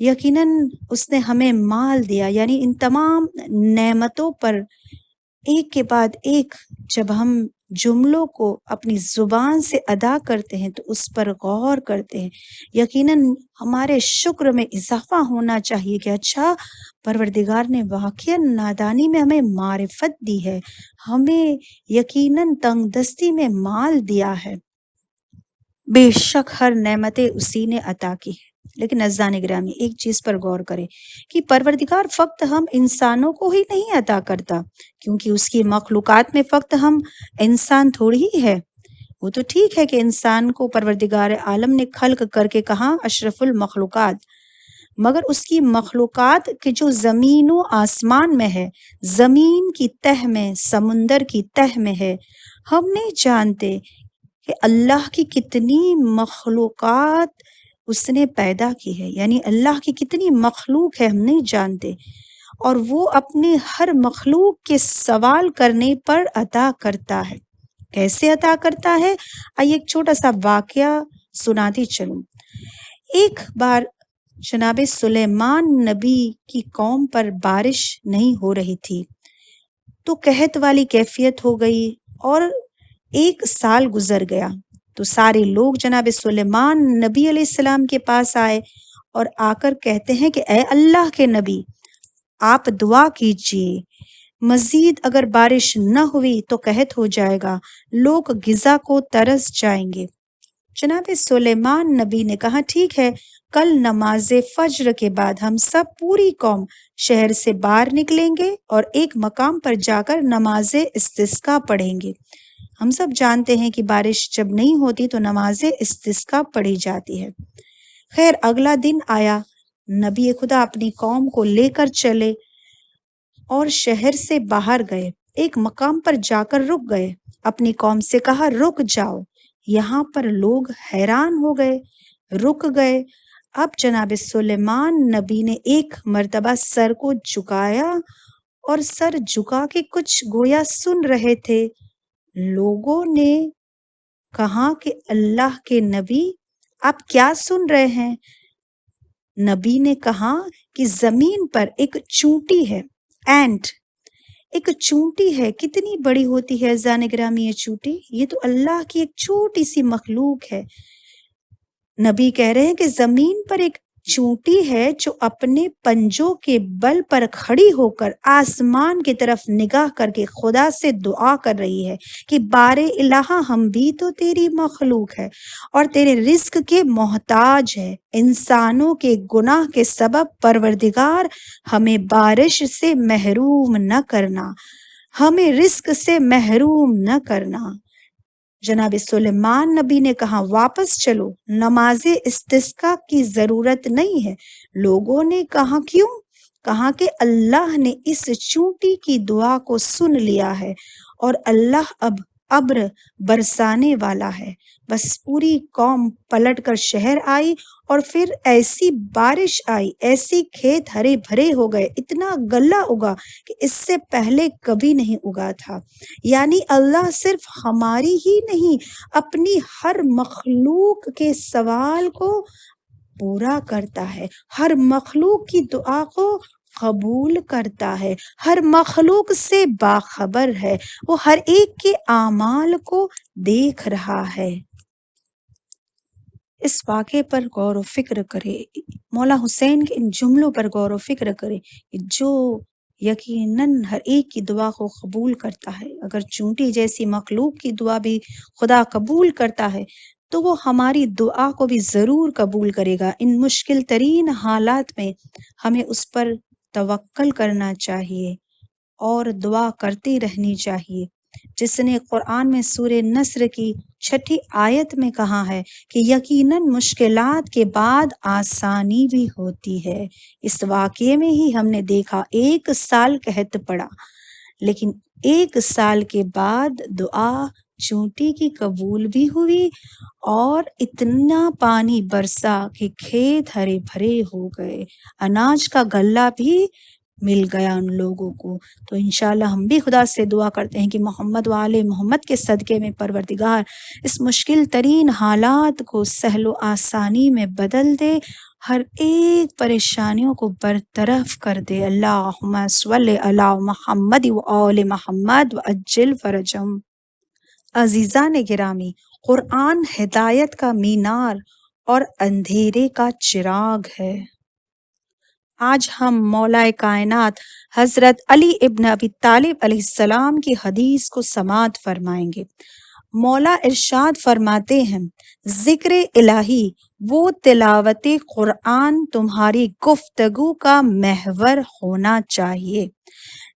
یقیناً اس نے ہمیں مال دیا، یعنی ان تمام نعمتوں پر ایک کے بعد ایک جب ہم جملوں کو اپنی زبان سے ادا کرتے ہیں تو اس پر غور کرتے ہیں، یقیناً ہمارے شکر میں اضافہ ہونا چاہیے کہ اچھا پروردگار نے واقعاً نادانی میں ہمیں معرفت دی ہے، ہمیں یقیناً تنگ دستی میں مال دیا ہے، بے شک ہر نعمتیں اسی نے عطا کی ہے۔ لیکن عزیزان گرامی ایک چیز پر غور کریں کہ پروردگار فقط ہم انسانوں کو ہی نہیں عطا کرتا، کیونکہ اس کی مخلوقات میں فقط ہم انسان تھوڑی ہی ہے۔ وہ تو ٹھیک ہے کہ انسان کو پروردگار عالم نے خلق کر کے کہا اشرف المخلوقات، مگر اس کی مخلوقات کے جو زمین و آسمان میں ہے، زمین کی تہ میں، سمندر کی تہ میں ہے، ہم نہیں جانتے کہ اللہ کی کتنی مخلوقات اس نے پیدا کی ہے، یعنی اللہ کی کتنی مخلوق ہے ہم نہیں جانتے، اور وہ اپنے ہر مخلوق کے سوال کرنے پر عطا کرتا ہے۔ کیسے عطا کرتا ہے؟ آئیے ایک چھوٹا سا واقعہ سناتی چلوں۔ ایک بار جناب سلیمان نبی کی قوم پر بارش نہیں ہو رہی تھی تو قحط والی کیفیت ہو گئی، اور 1 سال گزر گیا تو سارے لوگ جناب سلیمان نبی علیہ السلام کے پاس آئے اور آ کر کہتے ہیں کہ اے اللہ کے نبی، آپ دعا کیجئے، مزید اگر بارش نہ ہوئی تو قحط ہو جائے گا، لوگ غذا کو ترس جائیں گے۔ جناب سلیمان نبی نے کہا ٹھیک ہے، کل نماز فجر کے بعد ہم سب پوری قوم شہر سے باہر نکلیں گے اور ایک مقام پر جا کر نماز استسقاء پڑھیں گے۔ ہم سب جانتے ہیں کہ بارش جب نہیں ہوتی تو نماز استسقاء پڑھی جاتی ہے۔ خیر اگلا دن آیا، نبی خدا اپنی قوم کو لے کر چلے اور شہر سے باہر گئے، ایک مقام پر جا کر رک گئے، اپنی قوم سے کہا رک جاؤ۔ یہاں پر لوگ حیران ہو گئے، رک گئے۔ اب جناب سلیمان نبی نے ایک مرتبہ سر کو جھکایا اور سر جھکا کے کچھ گویا سن رہے تھے۔ لوگوں نے کہا کہ اللہ کے نبی آپ کیا سن رہے ہیں؟ نبی نے کہا کہ زمین پر ایک چونٹی ہے، اینٹ، ایک چونٹی ہے۔ کتنی بڑی ہوتی ہے عزیزان گرامی یہ چونٹی؟ یہ تو اللہ کی ایک چھوٹی سی مخلوق ہے۔ نبی کہہ رہے ہیں کہ زمین پر ایک چونٹی ہے جو اپنے پنجوں کے بل پر کھڑی ہو کر آسمان کی طرف نگاہ کر کے خدا سے دعا کر رہی ہے کہ بار الہ ہم بھی تو تیری مخلوق ہے اور تیرے رزق کے محتاج ہے، انسانوں کے گناہ کے سبب پروردگار ہمیں بارش سے محروم نہ کرنا، ہمیں رزق سے محروم نہ کرنا۔ جناب سلیمان نبی نے کہا واپس چلو، نماز استسقاء کی ضرورت نہیں ہے۔ لوگوں نے کہا کیوں؟ کہا کہ اللہ نے اس چونٹی کی دعا کو سن لیا ہے اور اللہ اب ابر برسانے والا ہے۔ بس پوری قوم پلٹ کر شہر آئی اور پھر ایسی بارش آئی، ایسی کھیت ہرے بھرے ہو گئے، اتنا غلہ اگا کہ اس سے پہلے کبھی نہیں اگا تھا۔ یعنی اللہ صرف ہماری ہی نہیں، اپنی ہر مخلوق کے سوال کو پورا کرتا ہے، ہر مخلوق کی دعا کو قبول کرتا ہے، ہر مخلوق سے باخبر ہے، وہ ہر ایک کے اعمال کو دیکھ رہا ہے۔ اس واقعے پر غور و فکر کرے، مولا حسین کے ان جملوں پر غور و فکر کرے کہ جو یقیناً ہر ایک کی دعا کو قبول کرتا ہے۔ اگر چونٹی جیسی مخلوق کی دعا بھی خدا قبول کرتا ہے تو وہ ہماری دعا کو بھی ضرور قبول کرے گا۔ ان مشکل ترین حالات میں ہمیں اس پر توکل کرنا چاہیے اور دعا کرتی رہنی چاہیے، جس نے قرآن میں سورہ نصر کی 6 آیت میں کہا ہے کہ یقیناً مشکلات کے بعد آسانی بھی ہوتی ہے۔ اس واقعے میں ہی ہم نے دیکھا 1 سال قحط پڑا، لیکن 1 سال کے بعد دعا چونٹی کی قبول بھی ہوئی اور اتنا پانی برسا کہ کھیت ہرے بھرے ہو گئے، اناج کا غلہ بھی مل گیا ان لوگوں کو۔ تو انشاءاللہ ہم بھی خدا سے دعا کرتے ہیں کہ محمد و آل محمد کے صدقے میں پروردگار اس مشکل ترین حالات کو سہل و آسانی میں بدل دے، ہر ایک پریشانیوں کو برطرف کر دے۔ اللہم صلی علی محمد و آل محمد و عجل فرجہم۔ عزیزان گرامی، قرآن ہدایت کا مینار اور اندھیرے کا چراغ ہے۔ آج ہم مولا کائنات حضرت علی ابن ابی طالب علیہ السلام کی حدیث کو سماعت فرمائیں گے۔ مولا ارشاد فرماتے ہیں، ذکر الہی وہ تلاوت قرآن تمہاری گفتگو کا محور ہونا چاہیے۔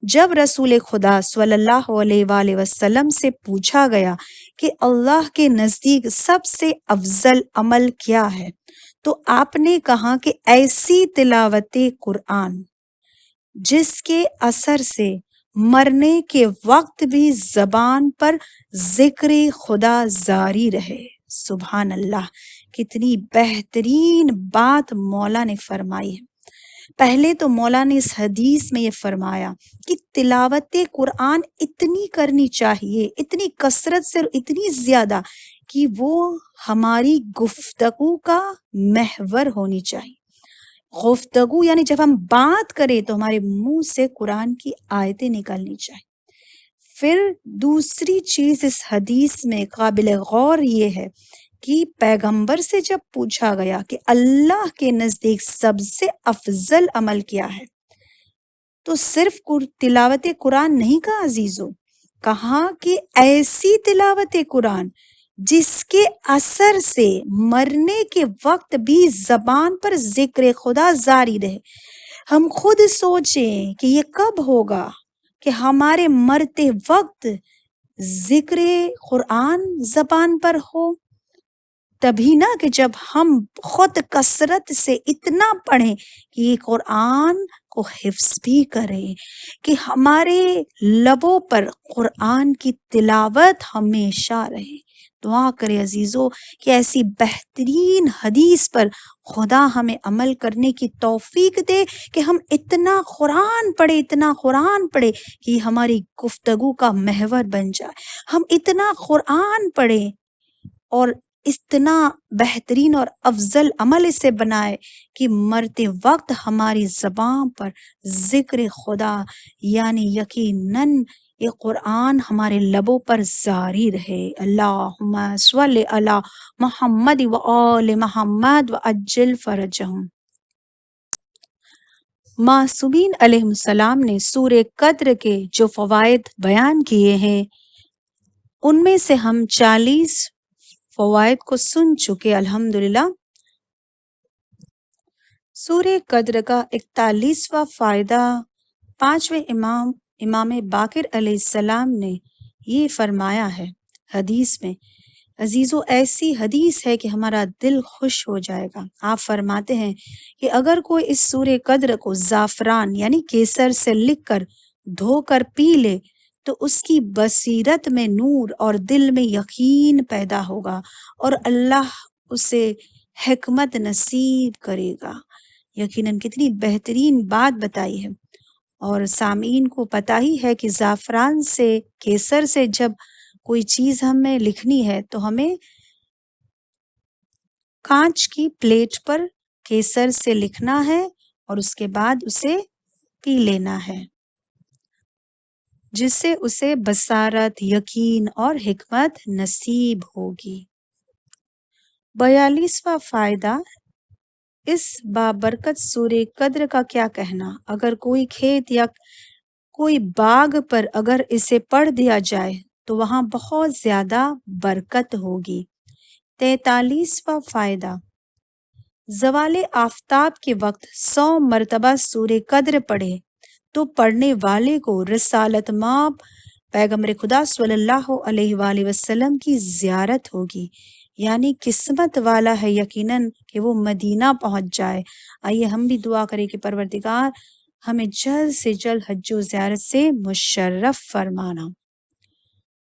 جب رسول خدا صلی اللہ علیہ وآلہ وسلم سے پوچھا گیا کہ اللہ کے نزدیک سب سے افضل عمل کیا ہے، تو آپ نے کہا کہ ایسی تلاوت قرآن جس کے اثر سے مرنے کے وقت بھی زبان پر ذکر خدا جاری رہے۔ سبحان اللہ، کتنی بہترین بات مولا نے فرمائی ہے۔ پہلے تو مولا نے اس حدیث میں یہ فرمایا کہ تلاوت قرآن اتنی کرنی چاہیے، اتنی کثرت سے اور اتنی زیادہ کہ وہ ہماری گفتگو کا محور ہونی چاہیے۔ گفتگو یعنی جب ہم بات کریں تو ہمارے منہ سے قرآن کی آیتیں نکلنی چاہیے۔ پھر دوسری چیز اس حدیث میں قابل غور یہ ہے کہ پیغمبر سے جب پوچھا گیا کہ اللہ کے نزدیک سب سے افضل عمل کیا ہے، تو صرف تلاوت قرآن نہیں کہا عزیزو، کہا کہ ایسی تلاوت قرآن جس کے اثر سے مرنے کے وقت بھی زبان پر ذکر خدا جاری رہے۔ ہم خود سوچیں کہ یہ کب ہوگا کہ ہمارے مرتے وقت ذکر قرآن زبان پر ہو؟ تبھی نا کہ جب ہم خود کثرت سے اتنا پڑھیں کہ یہ قرآن کو حفظ بھی کریں، کہ ہمارے لبوں پر قرآن کی تلاوت ہمیشہ رہے۔ دعا کرے عزیزو کہ ایسی بہترین حدیث پر خدا ہمیں عمل کرنے کی توفیق دے کہ ہم اتنا قرآن پڑھے کہ یہ ہماری گفتگو کا محور بن جائے۔ ہم اتنا قرآن پڑھیں اور اتنا بہترین اور افضل عمل اسے بنائے کہ مرتے وقت ہماری زبان پر ذکر خدا یعنی یقیناً یہ قرآن ہمارے لبوں پر جاری رہے۔ اللہم صلی علی محمد و آل محمد و عجل فرجہم۔ معصومین علیہ السلام نے سورہ قدر کے جو فوائد بیان کیے ہیں ان میں سے ہم 40 فوائد کو سن چکے الحمدللہ۔ سورہ قدر کا 41واں فائدہ 5ویں امام باقر علیہ السلام نے یہ فرمایا ہے حدیث میں۔ عزیزو ایسی حدیث ہے کہ ہمارا دل خوش ہو جائے گا۔ آپ فرماتے ہیں کہ اگر کوئی اس سورہ قدر کو زعفران یعنی کیسر سے لکھ کر دھو کر پی لے تو اس کی بصیرت میں نور اور دل میں یقین پیدا ہوگا اور اللہ اسے حکمت نصیب کرے گا۔ یقیناً کتنی بہترین بات بتائی ہے، اور سامعین کو پتہ ہی ہے کہ زعفران سے کیسر سے جب کوئی چیز ہمیں لکھنی ہے تو ہمیں کانچ کی پلیٹ پر کیسر سے لکھنا ہے اور اس کے بعد اسے پی لینا ہے، جس سے اسے بصارت، یقین اور حکمت نصیب ہوگی۔ 42واں فائدہ، اس بابرکت سورہ قدر کا کیا کہنا؟ اگر کوئی کھیت یا کوئی باغ پر اگر اسے پڑھ دیا جائے تو وہاں بہت زیادہ برکت ہوگی۔ 43واں فائدہ، زوال آفتاب کے وقت 100 مرتبہ سورہ قدر پڑھے تو پڑھنے والے کو رسالت مآب پیغمبر خدا صلی اللہ علیہ وآلہ وسلم کی زیارت ہوگی، یعنی قسمت والا ہے یقیناً کہ وہ مدینہ پہنچ جائے۔ آئیے ہم بھی دعا کریں کہ پروردگار ہمیں جلد سے جلد حج و زیارت سے مشرف فرمانا۔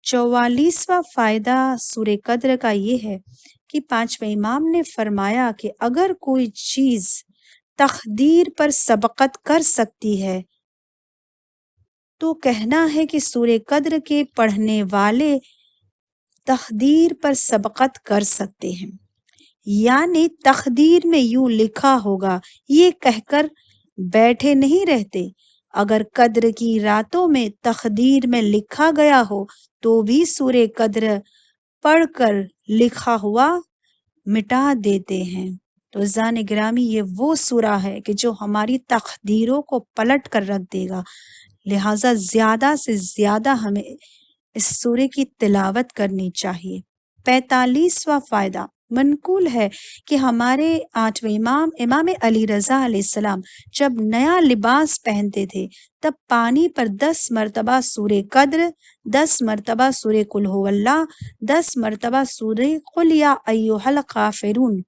44واں فائدہ سورہ قدر کا یہ ہے کہ 5ویں امام نے فرمایا کہ اگر کوئی چیز تقدیر پر سبقت کر سکتی ہے تو کہنا ہے کہ سورہ قدر کے پڑھنے والے تقدیر پر سبقت کر سکتے ہیں، یعنی تقدیر میں یوں لکھا ہوگا، یہ کہہ کر بیٹھے نہیں رہتے۔ اگر قدر کی راتوں میں تقدیر میں لکھا گیا ہو تو بھی سورہ قدر پڑھ کر لکھا ہوا مٹا دیتے ہیں۔ تو عزیزان گرامی، یہ وہ سورہ ہے کہ جو ہماری تقدیروں کو پلٹ کر رکھ دے گا، لہٰذا زیادہ سے زیادہ ہمیں اس سورے کی تلاوت کرنی چاہیے۔ 45واں فائدہ منقول ہے کہ ہمارے 8ویں امام علی رضا علیہ السلام جب نیا لباس پہنتے تھے تب پانی پر 10 مرتبہ سورہ قدر، 10 مرتبہ سورہ قل ھو اللہ، 10 مرتبہ سورہ قل یا ایھا الکافرون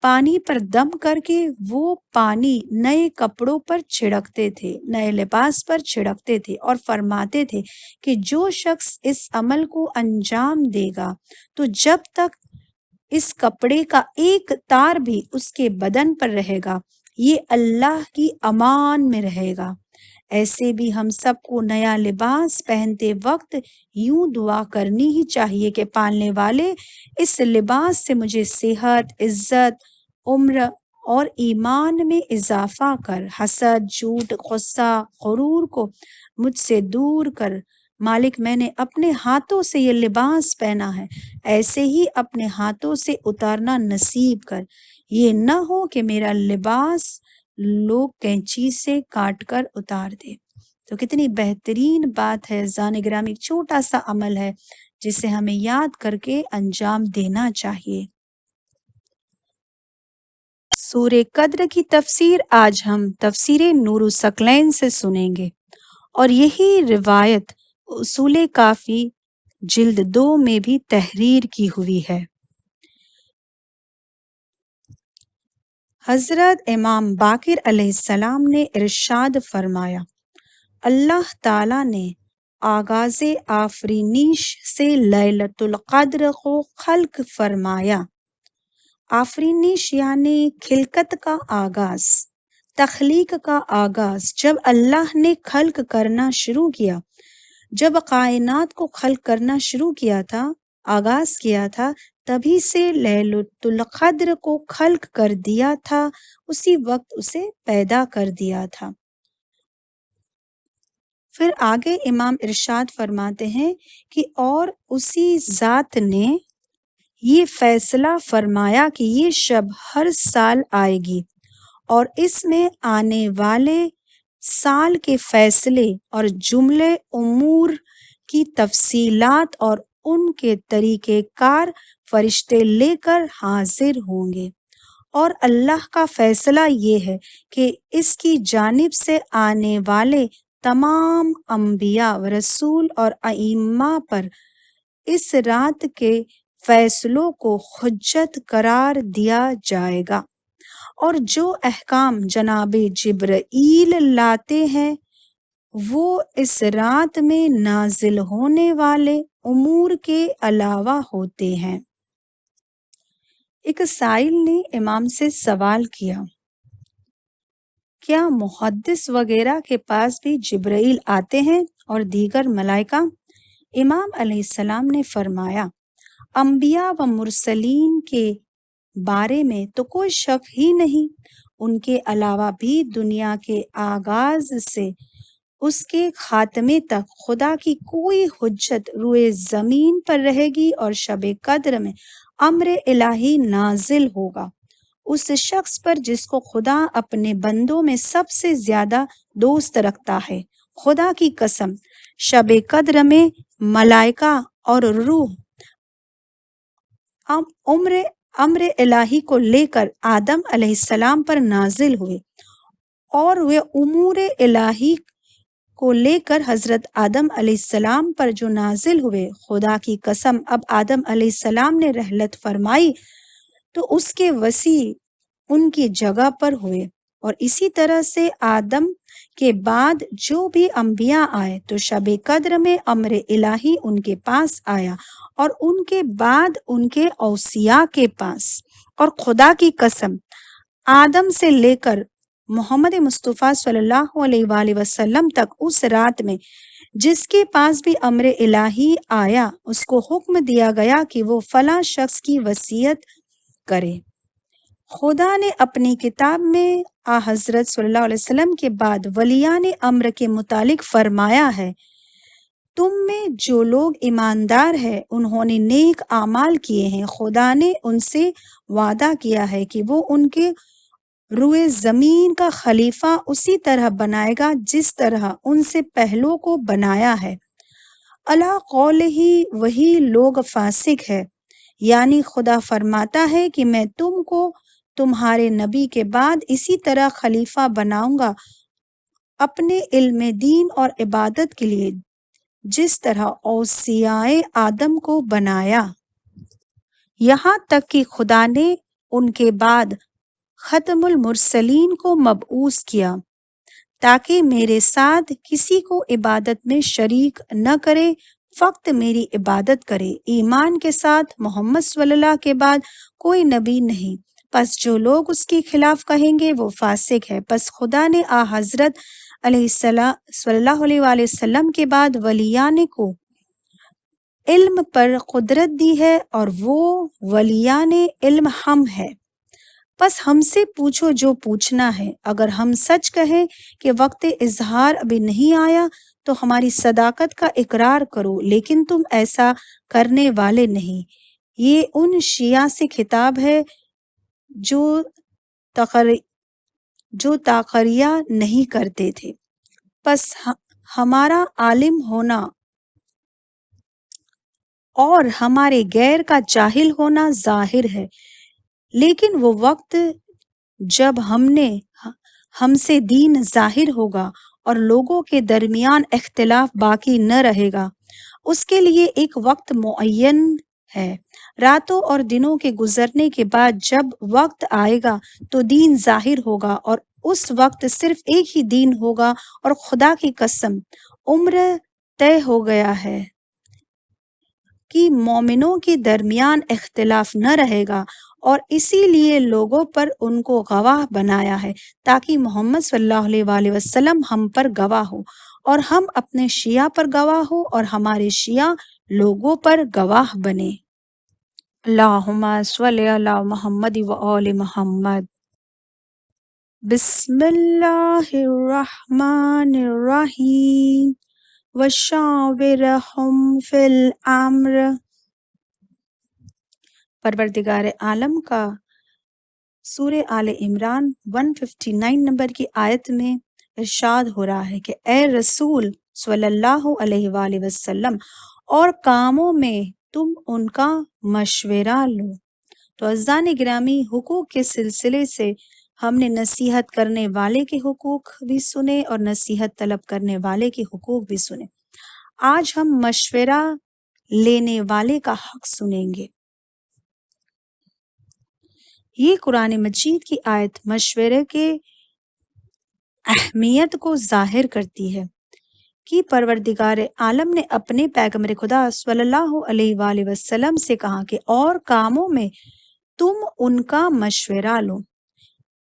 پانی پر دم کر کے وہ پانی نئے کپڑوں پر چھڑکتے تھے، نئے لباس پر چھڑکتے تھے اور فرماتے تھے کہ جو شخص اس عمل کو انجام دے گا تو جب تک اس کپڑے کا ایک تار بھی اس کے بدن پر رہے گا یہ اللہ کی امان میں رہے گا۔ ایسے بھی ہم سب کو نیا لباس پہنتے وقت یوں دعا کرنی ہی چاہیے کہ پالنے والے اس لباس سے مجھے صحت، عزت، عمر اور ایمان میں اضافہ کر، حسد، جھوٹ، غصہ، غرور کو مجھ سے دور کر۔ مالک، میں نے اپنے ہاتھوں سے یہ لباس پہنا ہے، ایسے ہی اپنے ہاتھوں سے اتارنا نصیب کر۔ یہ نہ ہو کہ میرا لباس لوگ کینچی سے کاٹ کر اتار دے۔ تو کتنی بہترین بات ہے عزیزان گرامی، چھوٹا سا عمل ہے جسے ہمیں یاد کر کے انجام دینا چاہیے۔ سورہ قدر کی تفسیر آج ہم تفسیر نور الثقلین سے سنیں گے، اور یہی روایت اصول کافی جلد 2 میں بھی تحریر کی ہوئی ہے۔ حضرت امام باقر علیہ السلام نے ارشاد فرمایا، اللہ تعالیٰ نے آغاز آفرینش سے لیلۃ القدر کو خلق فرمایا۔ آفرینش یعنی خلقت کا آغاز، تخلیق کا آغاز۔ جب اللہ نے خلق کرنا شروع کیا، جب کائنات کو خلق کرنا شروع کیا تھا، آغاز کیا تھا، تبھی سے لیلۃ القدر کو خلق کر دیا تھا، اسی وقت اسے پیدا کر دیا تھا۔ پھر آگے امام ارشاد فرماتے ہیں کہ اور اسی ذات نے یہ فیصلہ فرمایا کہ یہ شب ہر سال آئے گی، اور اس میں آنے والے سال کے فیصلے اور جملے امور کی تفصیلات اور ان کے طریقہ کار فرشتے لے کر حاضر ہوں گے، اور اللہ کا فیصلہ یہ ہے کہ اس کی جانب سے آنے والے تمام انبیاء و رسول اور ائمہ پر اس رات کے فیصلوں کو حجت قرار دیا جائے گا، اور جو احکام جناب جبرائیل لاتے ہیں وہ اس رات میں نازل ہونے والے امور کے علاوہ ہوتے ہیں۔ ایک سائل نے امام سے سوال کیا، کیا محدث وغیرہ کے پاس بھی جبرائیل آتے ہیں اور دیگر ملائکہ؟ امام علیہ السلام نے فرمایا، انبیاء و مرسلین کے بارے میں تو کوئی شک ہی نہیں، ان کے علاوہ بھی دنیا کے آغاز سے اس کے خاتمے تک خدا کی کوئی حجت روئے زمین پر رہے گی، اور شب قدر میں امر الہی نازل ہوگا اس شخص پر جس کو خدا اپنے بندوں میں سب سے زیادہ دوست رکھتا ہے۔ خدا کی قسم، شب قدر میں ملائکہ اور روح امر الہی کو لے کر آدم علیہ السلام پر نازل ہوئے، اور وہ امور الہی کو لے کر حضرت آدم علیہ السلام پر جو نازل ہوئے، خدا کی قسم اب آدم علیہ السلام نے رحلت فرمائی تو اس کے وسیع ان کی جگہ پر ہوئے، اور اسی طرح سے آدم کے بعد جو بھی انبیاء آئے تو شب قدر میں امر الہی ان کے پاس آیا، اور ان کے بعد ان کے اوصیاء کے پاس، اور خدا کی قسم آدم سے لے کر محمد مصطفیٰ صلی اللہ علیہ وآلہ وسلم تک اس رات میں جس کے پاس بھی امر الہی آیا اس کو حکم دیا گیا کہ وہ فلاں شخص کی وصیت کرے۔ خدا نے اپنی کتاب میں حضرت صلی اللہ علیہ وسلم کے بعد ولیان امر کے متعلق فرمایا ہے، تم میں جو لوگ ایماندار ہیں انہوں نے نیک اعمال کیے ہیں، خدا نے ان سے وعدہ کیا ہے کہ وہ ان کے روئے زمین کا خلیفہ اسی طرح بنائے گا جس طرح ان سے پہلوں کو بنایا ہے۔ اللہ قول ہی وہی لوگ فاسق ہے، یعنی خدا فرماتا ہے کہ میں تم کو تمہارے نبی کے بعد اسی طرح خلیفہ بناؤں گا اپنے علم دین اور عبادت کے لیے جس طرح اوصیاء آدم کو بنایا، یہاں تک کہ خدا نے ان کے بعد ختم المرسلین کو مبعوث کیا تاکہ میرے ساتھ کسی کو عبادت میں شریک نہ کرے، فقط میری عبادت کرے۔ ایمان کے ساتھ محمد صلی اللہ کے بعد کوئی نبی نہیں، پس جو لوگ اس کے خلاف کہیں گے وہ فاسق ہے۔ پس خدا نے حضرت علیہ السلام صلی اللہ علیہ وآلہ وسلم کے بعد ولیان کو علم پر قدرت دی ہے اور وہ ولیان علم ہم ہے۔ پس ہم سے پوچھو جو پوچھنا ہے، اگر ہم سچ کہیں کہ وقت اظہار ابھی نہیں آیا تو ہماری صداقت کا اقرار کرو، لیکن تم ایسا کرنے والے نہیں۔ یہ ان شیعہ سے خطاب ہے جو تاقریہ نہیں کرتے تھے۔ پس ہمارا عالم ہونا اور ہمارے غیر کا جاہل ہونا ظاہر ہے، لیکن وہ وقت جب ہم سے دین ظاہر ہوگا اور لوگوں کے درمیان اختلاف باقی نہ رہے گا، اس کے لیے ایک وقت معین ہے۔ راتوں اور دنوں کے گزرنے کے بعد جب وقت آئے گا تو دین ظاہر ہوگا، اور اس وقت صرف ایک ہی دین ہوگا، اور خدا کی قسم عمر طے ہو گیا ہے کہ مومنوں کے درمیان اختلاف نہ رہے گا، اور اسی لیے لوگوں پر ان کو گواہ بنایا ہے تاکہ محمد صلی اللہ علیہ وآلہ وسلم ہم پر گواہ ہو اور ہم اپنے شیعہ پر گواہ ہو اور ہمارے شیعہ لوگوں پر گواہ بنے۔ اللہم صلی علی محمد وآل محمد۔ بسم اللہ الرحمن الرحیم وشاورہم فی الامر۔ پروردگار عالم کا سورہ آل عمران 159 نمبر کی آیت میں ارشاد ہو رہا ہے کہ اے رسول صلی اللہ علیہ وآلہ وسلم، اور کاموں میں تم ان کا مشورہ لو۔ تو عزیزان گرامی، حقوق کے سلسلے سے ہم نے نصیحت کرنے والے کے حقوق بھی سنے اور نصیحت طلب کرنے والے کے حقوق بھی سنے۔ آج ہم مشورہ لینے والے کا حق سنیں گے۔ یہ قرآن مجید کی آیت مشورے کے اہمیت کو ظاہر کرتی ہے کہ پروردگار عالم نے اپنے پیغمبر خدا صلی اللہ علیہ وآلہ وسلم سے کہا کہ اور کاموں میں تم ان کا مشورہ لو۔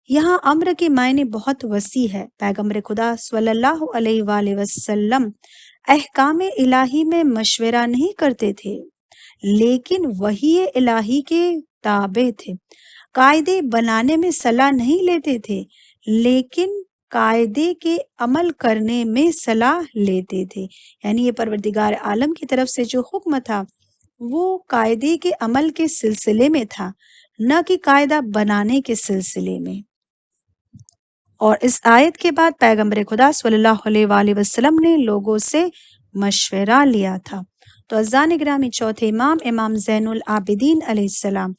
یہاں امر کے معنی بہت وسیع ہے۔ پیغمبر خدا صلی اللہ علیہ وآلہ وسلم احکام الہی میں مشورہ نہیں کرتے تھے، لیکن وحی الہی کے تابع تھے۔ قاعدے بنانے میں صلاح نہیں لیتے تھے، لیکن قاعدے کے عمل کرنے میں صلاح لیتے تھے۔ یعنی یہ پروردگار عالم کی طرف سے جو حکم تھا وہ قاعدے کے عمل کے سلسلے میں تھا، نہ کہ قاعدہ بنانے کے سلسلے میں۔ اور اس آیت کے بعد پیغمبر خدا صلی اللہ علیہ وآلہ وسلم نے لوگوں سے مشورہ لیا تھا۔ تو عزیزان گرامی، چوتھے امام، امام زین العابدین علیہ السلام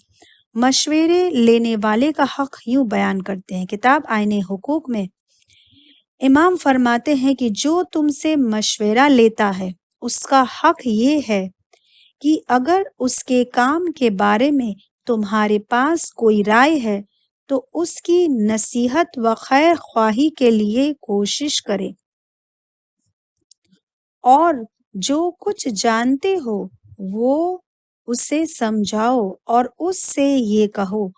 مشورے لینے والے کا حق یوں بیان کرتے ہیں۔ کتاب آئین حقوق میں امام فرماتے ہیں کہ جو تم سے مشورہ لیتا ہے اس کا حق یہ ہے کہ اگر اس کے کام کے بارے میں تمہارے پاس کوئی رائے ہے تو اس کی نصیحت و خیر خواہی کے لیے کوشش کرے، اور جو کچھ جانتے ہو وہ اسے سمجھاؤ، اور اس سے یہ کہو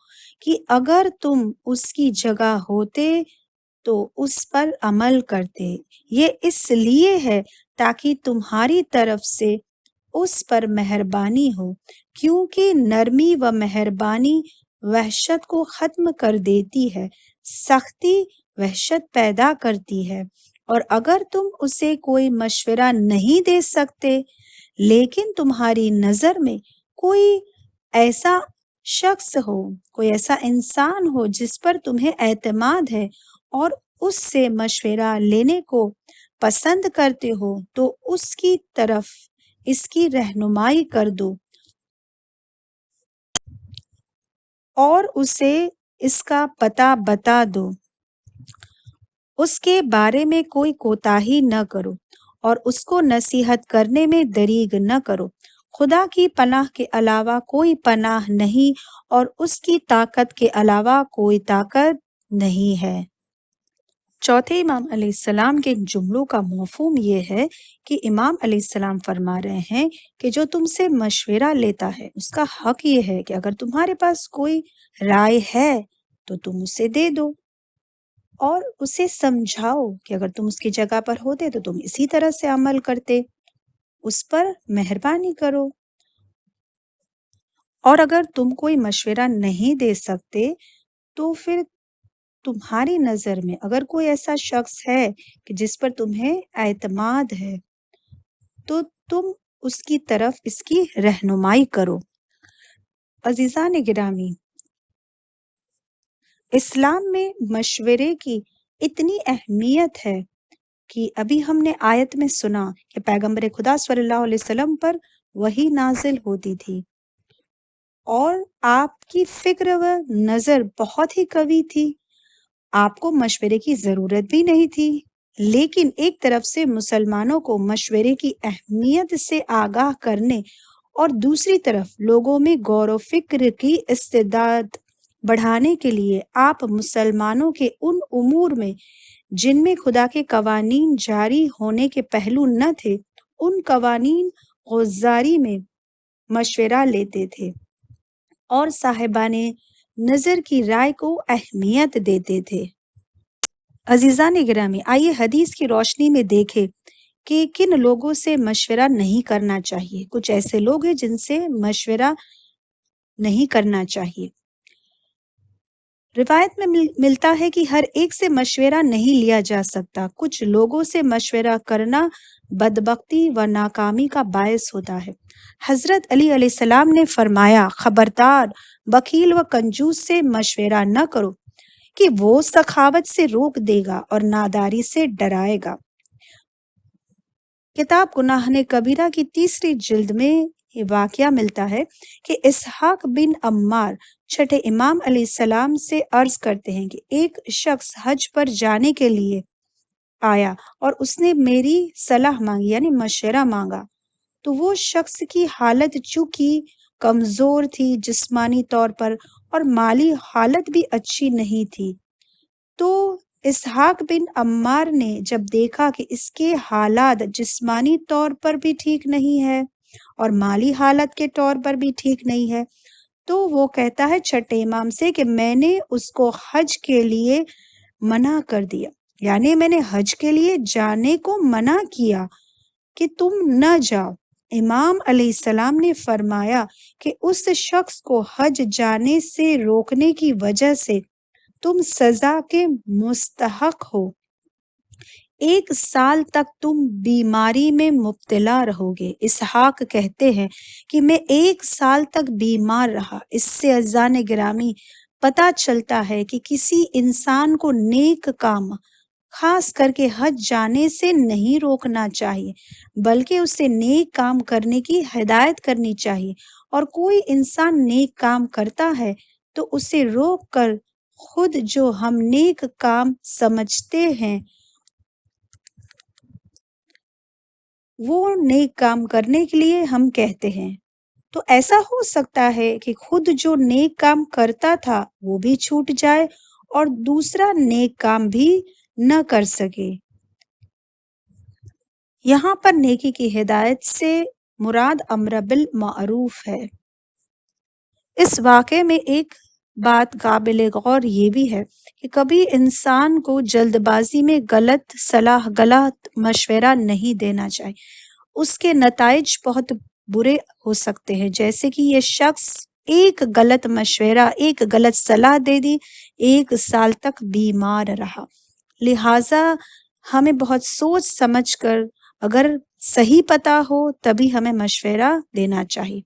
کہ اگر تم اس کی جگہ ہوتے تو اس پر عمل کرتے۔ یہ اس لیے ہے تاکہ تمہاری طرف سے اس پر مہربانی ہو، کیونکہ نرمی و مہربانی وحشت کو ختم کر دیتی ہے، سختی وحشت پیدا کرتی ہے۔ اور اگر تم اسے کوئی مشورہ نہیں دے سکتے، لیکن تمہاری نظر میں کوئی ایسا شخص ہو، کوئی ایسا انسان ہو جس پر تمہیں اعتماد ہے اور اس سے مشورہ لینے کو پسند کرتے ہو، تو اس کی طرف اس کی رہنمائی کر دو اور اسے اس کا پتہ بتا دو۔ اس کے بارے میں کوئی کوتاہی نہ کرو اور اس کو نصیحت کرنے میں دریغ نہ کرو۔ خدا کی پناہ کے علاوہ کوئی پناہ نہیں اور اس کی طاقت کے علاوہ کوئی طاقت نہیں ہے۔ چوتھے امام علیہ السلام کے جملوں کا مفہوم یہ ہے کہ امام علیہ السلام فرما رہے ہیں کہ جو تم سے مشورہ لیتا ہے اس کا حق یہ ہے کہ اگر تمہارے پاس کوئی رائے ہے تو تم اسے دے دو اور اسے سمجھاؤ کہ اگر تم اس کی جگہ پر ہوتے تو تم اسی طرح سے عمل کرتے، اس پر مہربانی کرو۔ اور اگر تم کوئی مشورہ نہیں دے سکتے تو پھر تمہاری نظر میں اگر کوئی ایسا شخص ہے کہ جس پر تمہیں اعتماد ہے تو تم اس کی طرف اس کی رہنمائی کرو۔ عزیزان گرامی، اسلام میں مشورے کی اتنی اہمیت ہے کہ ابھی ہم نے آیت میں سنا کہ پیغمبر خدا صلی اللہ علیہ وسلم پر وحی نازل ہوتی تھی اور آپ کی فکر و نظر بہت ہی قوی تھی، آپ کو مشورے کی ضرورت بھی نہیں تھی، لیکن ایک طرف سے مسلمانوں کو مشورے کی اہمیت سے آگاہ کرنے اور دوسری طرف لوگوں میں غور و فکر کی استعداد بڑھانے کے لیے آپ مسلمانوں کے ان امور میں جن میں خدا کے قوانین جاری ہونے کے پہلو نہ تھے، ان قوانین غزاری میں مشورہ لیتے تھے اور صاحبان نظر کی رائے کو اہمیت دیتے تھے۔ عزیزان گرامی، آئیے حدیث کی روشنی میں دیکھیں کہ کن لوگوں سے مشورہ نہیں کرنا چاہیے۔ کچھ ایسے لوگ ہیں جن سے مشورہ نہیں کرنا چاہیے۔ روایت میں ملتا ہے کہ ہر ایک سے مشورہ نہیں لیا جا سکتا۔ کچھ لوگوں سے مشورہ کرنا بدبختی و ناکامی کا باعث ہوتا ہے۔ حضرت علی علیہ السلام نے فرمایا، خبردار بخیل و کنجوس سے مشورہ نہ کرو کہ وہ سخاوت سے روک دے گا اور ناداری سے ڈرائے گا۔ کتاب گناہ کبیرہ کی 3 جلد میں یہ واقعہ ملتا ہے کہ اسحاق بن عمار چھٹے امام علیہ السلام سے عرض کرتے ہیں کہ ایک شخص حج پر جانے کے لیے آیا اور اس نے میری صلاح مانگی، یعنی مشورہ مانگا۔ تو وہ شخص کی حالت چونکہ کمزور تھی جسمانی طور پر اور مالی حالت بھی اچھی نہیں تھی، تو اسحاق بن عمار نے جب دیکھا کہ اس کے حالات جسمانی طور پر بھی ٹھیک نہیں ہے اور مالی حالت کے طور پر بھی ٹھیک نہیں ہے، تو وہ کہتا ہے چھٹے امام سے کہ میں نے اس کو حج کے لیے منع کر دیا، یعنی میں نے حج کے لیے جانے کو منع کیا کہ تم نہ جاؤ۔ امام علیہ السلام نے فرمایا کہ اس شخص کو حج جانے سے روکنے کی وجہ سے تم سزا کے مستحق ہو، 1 سال تک تم بیماری میں مبتلا رہو گے۔ اسحاق کہتے ہیں کہ میں 1 سال تک بیمار رہا۔ اس سے عزیزان گرامی پتہ چلتا ہے کہ کسی انسان کو نیک کام، خاص کر کے حج جانے سے نہیں روکنا چاہیے، بلکہ اسے نیک کام کرنے کی ہدایت کرنی چاہیے، اور کوئی انسان نیک کام کرتا ہے تو اسے روک کر خود جو ہم نیک کام سمجھتے ہیں وہ نیک کام کرنے کے لیے ہم کہتے ہیں، تو ایسا ہو سکتا ہے کہ خود جو نیک کام کرتا تھا وہ بھی چھوٹ جائے اور دوسرا نیک کام بھی نہ کر سکے۔ یہاں پر نیکی کی ہدایت سے مراد امر بالمعروف ہے۔ اس واقعے میں ایک بات قابل غور یہ بھی ہے کہ کبھی انسان کو جلد بازی میں غلط صلاح، غلط مشورہ نہیں دینا چاہیے۔ اس کے نتائج بہت برے ہو سکتے ہیں، جیسے کہ یہ شخص ایک غلط مشورہ، ایک غلط صلاح دے دی، 1 سال تک بیمار رہا۔ لہٰذا ہمیں بہت سوچ سمجھ کر، اگر صحیح پتہ ہو تبھی ہمیں مشورہ دینا چاہیے۔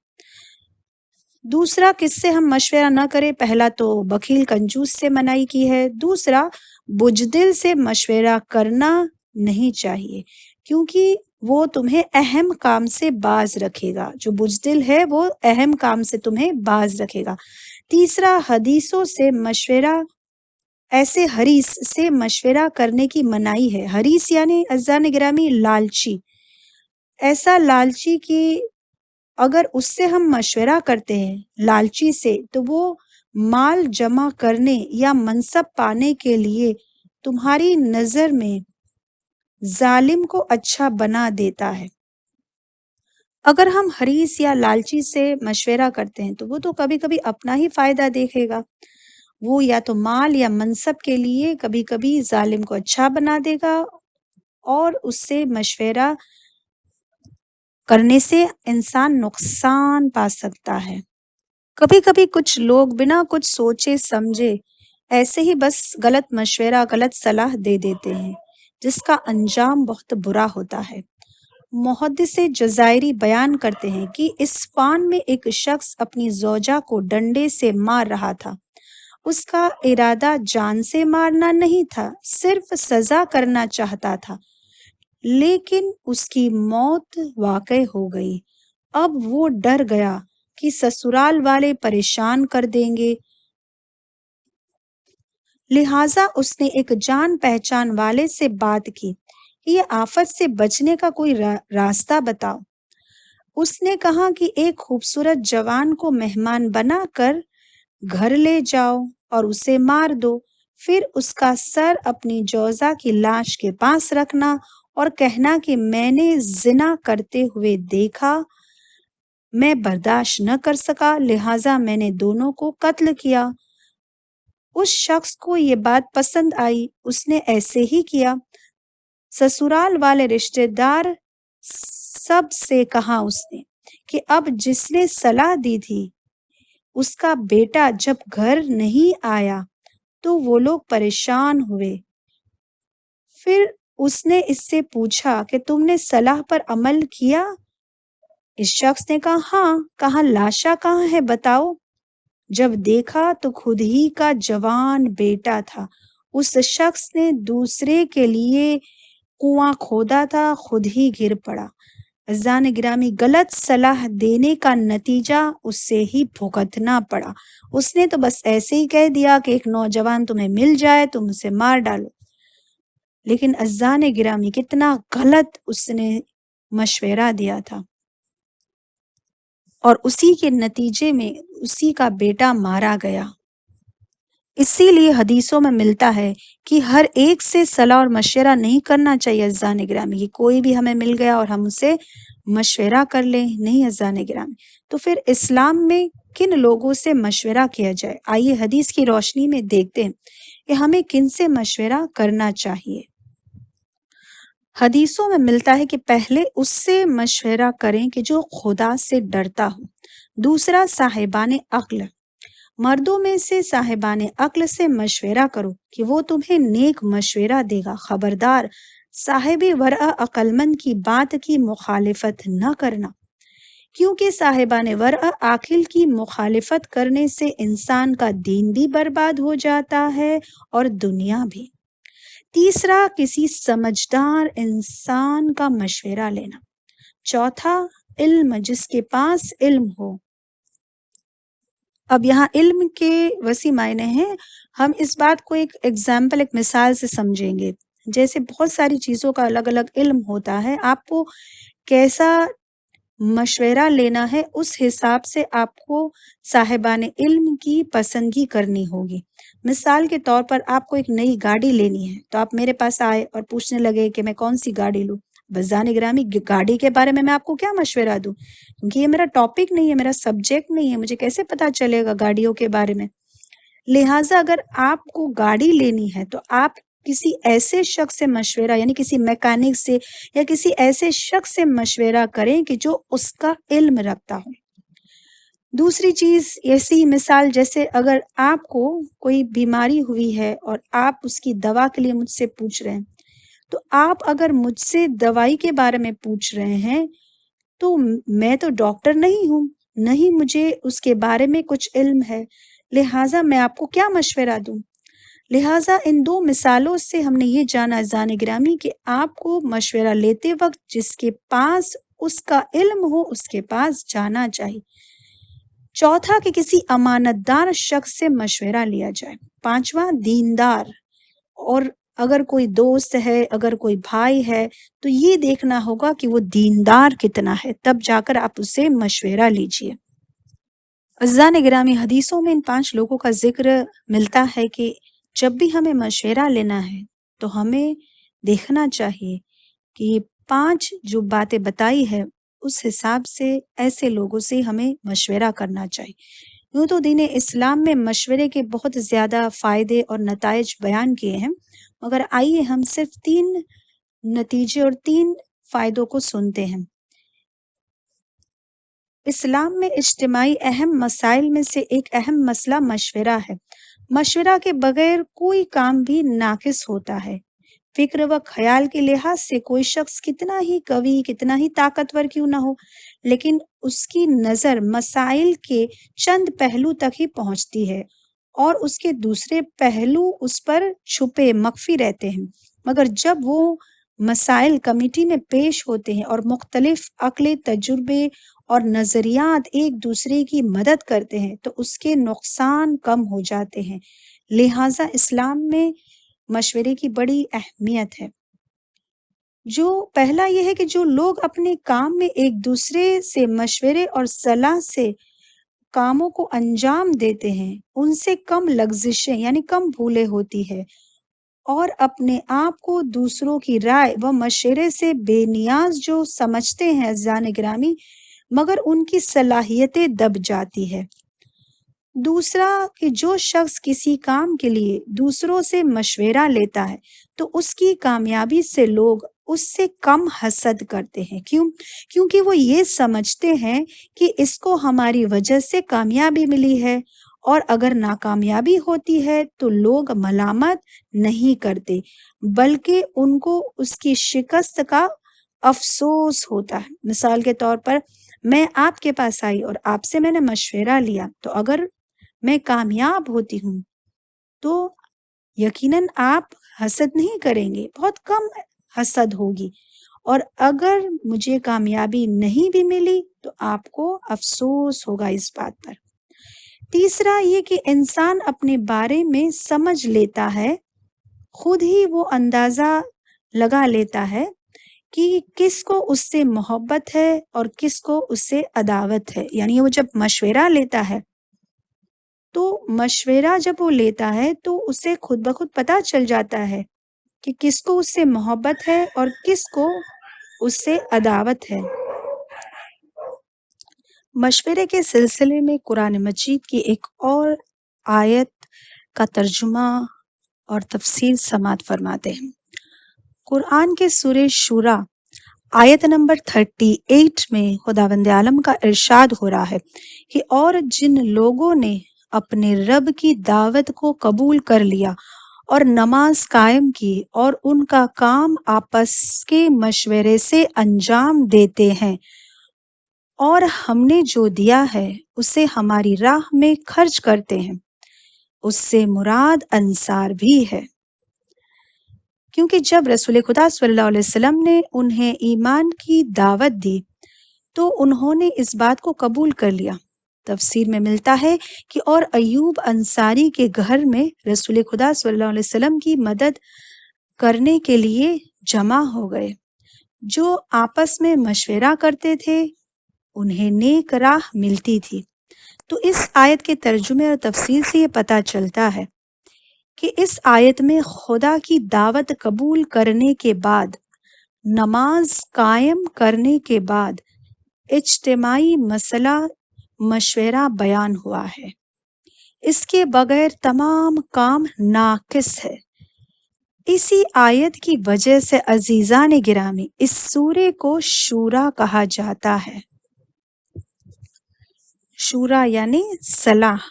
دوسرا، کس سے ہم مشورہ نہ کریں؟ پہلا تو بخیل کنجوس سے منائی کی ہے۔ دوسرا، بزدل سے مشورہ کرنا نہیں چاہیے، کیونکہ وہ تمہیں اہم کام سے باز رکھے گا۔ جو بزدل ہے وہ اہم کام سے تمہیں باز رکھے گا۔ تیسرا، حدیثوں سے مشورہ، ایسے حریص سے مشورہ کرنے کی منائی ہے۔ حریص یعنی عزیزان گرامی لالچی، ایسا لالچی کہ اگر اس سے ہم مشورہ کرتے ہیں لالچی سے، تو وہ مال جمع کرنے یا منصب پانے کے لیے تمہاری نظر میں ظالم کو اچھا بنا دیتا ہے۔ اگر ہم حریص یا لالچی سے مشورہ کرتے ہیں تو وہ تو کبھی کبھی اپنا ہی فائدہ دیکھے گا۔ وہ یا تو مال یا منصب کے لیے کبھی کبھی ظالم کو اچھا بنا دے گا، اور اس سے مشورہ کرنے سے انسان نقصان پا سکتا ہے۔ کبھی کبھی کچھ لوگ بنا کچھ سوچے سمجھے ایسے ہی بس غلط مشورہ، غلط صلاح دے دیتے ہیں، جس کا انجام بہت برا ہوتا ہے۔ محدث جزائری بیان کرتے ہیں کہ اسفان میں ایک شخص اپنی زوجہ کو ڈنڈے سے مار رہا تھا۔ اس کا ارادہ جان سے مارنا نہیں تھا، صرف سزا کرنا چاہتا تھا، لیکن اس کی موت واقع ہو گئی۔ اب وہ ڈر گیا کہ سسرال والے پریشان کر دیں گے، لہٰذا اس نے ایک جان پہچان والے سے بات کی کہ یہ آفت سے بچنے کا کوئی راستہ بتاؤ۔ اس نے کہا کہ ایک خوبصورت جوان کو مہمان بنا کر گھر لے جاؤ اور اسے مار دو، پھر اس کا سر اپنی جوزہ کی لاش کے پاس رکھنا اور کہنا کہ میں نے زنا کرتے ہوئے دیکھا، میں برداشت نہ کر سکا، لہٰذا میں نے دونوں کو قتل کیا۔ اس شخص کو یہ بات پسند آئی، اس نے ایسے ہی کیا۔ سسرال والے رشتہ دار سب سے کہا اس نے کہ اب جس نے صلاح دی تھی اس کا بیٹا جب گھر نہیں آیا تو وہ لوگ پریشان ہوئے۔ پھر اس نے اس سے پوچھا کہ تم نے صلاح پر عمل کیا؟ اس شخص نے کہا ہاں۔ کہا لاشا کہاں ہے بتاؤ؟ جب دیکھا تو خود ہی کا جوان بیٹا تھا۔ اس شخص نے دوسرے کے لیے کنواں کھودا تھا، خود ہی گر پڑا۔ عزیزان گرامی، غلط صلاح دینے کا نتیجہ اس سے ہی بھگتنا پڑا۔ اس نے تو بس ایسے ہی کہہ دیا کہ ایک نوجوان تمہیں مل جائے تم اسے مار ڈالو، لیکن عزیزان گرامی کتنا غلط اس نے مشورہ دیا تھا، اور اسی کے نتیجے میں اسی کا بیٹا مارا گیا۔ اسی لیے حدیثوں میں ملتا ہے کہ ہر ایک سے صلاح اور مشورہ نہیں کرنا چاہیے عزیزان گرامی، کہ کوئی بھی ہمیں مل گیا اور ہم اسے مشورہ کر لیں، نہیں عزیزان گرامی۔ تو پھر اسلام میں کن لوگوں سے مشورہ کیا جائے؟ آئیے حدیث کی روشنی میں دیکھتے ہیں کہ ہمیں کن سے مشورہ کرنا چاہیے۔ حدیثوں میں ملتا ہے کہ پہلے اس سے مشورہ کریں کہ جو خدا سے ڈرتا ہو۔ دوسرا، صاحبان عقل، مردوں میں سے صاحبان عقل سے مشورہ کرو کہ وہ تمہیں نیک مشورہ دے گا۔ خبردار، صاحب ورع عقل مند کی بات کی مخالفت نہ کرنا، کیونکہ صاحبان ورع عاقل کی مخالفت کرنے سے انسان کا دین بھی برباد ہو جاتا ہے اور دنیا بھی۔ تیسرا، کسی سمجھدار انسان کا مشورہ لینا۔ چوتھا، علم، جس کے پاس علم ہو۔ اب یہاں علم کے وسیع معنی ہیں، ہم اس بات کو ایک ایگزامپل، ایک مثال سے سمجھیں گے۔ جیسے بہت ساری چیزوں کا الگ الگ علم ہوتا ہے، آپ کو کیسا مشورہ لینا ہے اس حساب سے آپ کو صاحبان علم کی پسندگی کرنی ہوگی۔ مثال کے طور پر آپ کو ایک نئی گاڑی لینی ہے، تو آپ میرے پاس آئے اور پوچھنے لگے کہ میں کون سی گاڑی لوں۔ بزان گرامی، گاڑی کے بارے میں آپ کو کیا مشورہ دوں، کیونکہ یہ میرا ٹاپک نہیں ہے، میرا سبجیکٹ نہیں ہے، مجھے کیسے پتا چلے گا گاڑیوں کے بارے میں۔ لہٰذا اگر آپ کو گاڑی لینی ہے تو آپ کسی ایسے شخص سے مشورہ، یعنی کسی میکینک سے یا کسی ایسے شخص سے مشورہ کریں کہ جو اس کا علم رکھتا ہو۔ دوسری چیز ایسی مثال، جیسے اگر آپ کو کوئی بیماری ہوئی ہے اور آپ اس کی دوا کے لیے مجھ سے پوچھ رہے ہیں، تو آپ اگر مجھ سے دوائی کے بارے میں پوچھ رہے ہیں تو میں تو ڈاکٹر نہیں ہوں، نہیں مجھے اس کے بارے میں کچھ علم ہے، لہٰذا میں آپ کو کیا مشورہ دوں۔ لہٰذا ان دو مثالوں سے ہم نے یہ جانا عزیزان گرامی کہ آپ کو مشورہ لیتے وقت جس کے پاس اس کا علم ہو اس کے پاس جانا چاہیے۔ چوتھا کہ کسی امانت دار شخص سے مشورہ لیا جائے۔ پانچواں دیندار، اور اگر کوئی دوست ہے، اگر کوئی بھائی ہے تو یہ دیکھنا ہوگا کہ وہ دیندار کتنا ہے، تب جا کر آپ اس سے مشورہ لیجئے۔ عزیزان گرامی، حدیثوں میں ان 5 لوگوں کا ذکر ملتا ہے کہ جب بھی ہمیں مشورہ لینا ہے تو ہمیں دیکھنا چاہیے کہ یہ 5 جو باتیں بتائی ہے اس حساب سے ایسے لوگوں سے ہمیں مشورہ کرنا چاہیے۔ یوں تو دین اسلام میں مشورے کے بہت زیادہ فائدے اور نتائج بیان کیے ہیں، مگر آئیے ہم صرف 3 نتیجے اور 3 فائدوں کو سنتے ہیں۔ اسلام میں اجتماعی اہم مسائل میں سے ایک اہم مسئلہ مشورہ ہے۔ مشورہ کے بغیر کوئی کام بھی ناقص ہوتا ہے۔ فکر و خیال کے لحاظ سے کوئی شخص کتنا ہی قوی، کتنا ہی طاقتور کیوں نہ ہو، لیکن اس کی نظر مسائل کے چند پہلو تک ہی پہنچتی ہے اور اس کے دوسرے پہلو اس پر چھپے مخفی رہتے ہیں۔ مگر جب وہ مسائل کمیٹی میں پیش ہوتے ہیں اور مختلف عقلی تجربے اور نظریات ایک دوسرے کی مدد کرتے ہیں تو اس کے نقصان کم ہو جاتے ہیں۔ لہٰذا اسلام میں مشورے کی بڑی اہمیت ہے۔ جو پہلا یہ ہے کہ جو لوگ اپنے کام میں ایک دوسرے سے مشورے اور صلاح سے کاموں کو انجام دیتے ہیں ان سے کم لغزشیں یعنی کم بھولیں ہوتی ہے، اور اپنے آپ کو دوسروں کی رائے و مشورے سے بے نیاز جو سمجھتے ہیں عزیزان گرامی، مگر ان کی صلاحیتیں دب جاتی ہے۔ دوسرا کہ جو شخص کسی کام کے لیے دوسروں سے مشورہ لیتا ہے تو اس کی کامیابی سے لوگ اس سے کم حسد کرتے ہیں۔ کیونکہ وہ یہ سمجھتے ہیں کہ اس کو ہماری وجہ سے کامیابی ملی ہے، اور اگر ناکامیابی ہوتی ہے تو لوگ ملامت نہیں کرتے بلکہ ان کو اس کی شکست کا افسوس ہوتا ہے۔ مثال کے طور پر میں آپ کے پاس آئی اور آپ سے میں نے مشورہ لیا، تو اگر میں کامیاب ہوتی ہوں تو یقیناً آپ حسد نہیں کریں گے، بہت کم حسد ہوگی، اور اگر مجھے کامیابی نہیں بھی ملی تو آپ کو افسوس ہوگا اس بات پر۔ تیسرا یہ کہ انسان اپنے بارے میں سمجھ لیتا ہے، خود ہی وہ اندازہ لگا لیتا ہے کہ کس کو اس سے محبت ہے اور کس کو اس سے عداوت ہے۔ یعنی وہ جب مشورہ لیتا ہے تو مشورہ جب وہ لیتا ہے تو اسے خود بخود پتہ چل جاتا ہے کہ کس کو اس سے محبت ہے اور کس کو اس سے عداوت ہے۔ مشورے کے سلسلے میں قرآن مجید کی ایک اور آیت کا ترجمہ اور تفسیر سماعت فرماتے ہیں۔ قرآن کے سورہ شورى آیت نمبر 38 میں خداوند عالم کا ارشاد ہو رہا ہے کہ اور جن لوگوں نے اپنے رب کی دعوت کو قبول کر لیا اور نماز قائم کی اور ان کا کام آپس کے مشورے سے انجام دیتے ہیں، اور ہم نے جو دیا ہے اسے ہماری راہ میں خرچ کرتے ہیں، اس سے مراد انصار بھی ہے۔ کیونکہ جب رسول خدا صلی اللہ علیہ وسلم نے انہیں ایمان کی دعوت دی تو انہوں نے اس بات کو قبول کر لیا۔ تفسیر میں ملتا ہے کہ اور ایوب انصاری کے گھر میں رسول خدا صلی اللہ علیہ وسلم کی مدد کرنے کے لیے جمع ہو گئے۔ جو آپس میں مشورہ کرتے تھے انہیں نیک راہ ملتی تھی۔ تو اس آیت کے ترجمے اور تفسیر سے یہ پتہ چلتا ہے کہ اس آیت میں خدا کی دعوت قبول کرنے کے بعد، نماز قائم کرنے کے بعد اجتماعی مسئلہ مشورہ بیان ہوا ہے۔ اس کے بغیر تمام کام ناقص ہے۔ اسی آیت کی وجہ سے عزیزان گرامی اس سورے کو شورا کہا جاتا ہے۔ شورا یعنی صلاح۔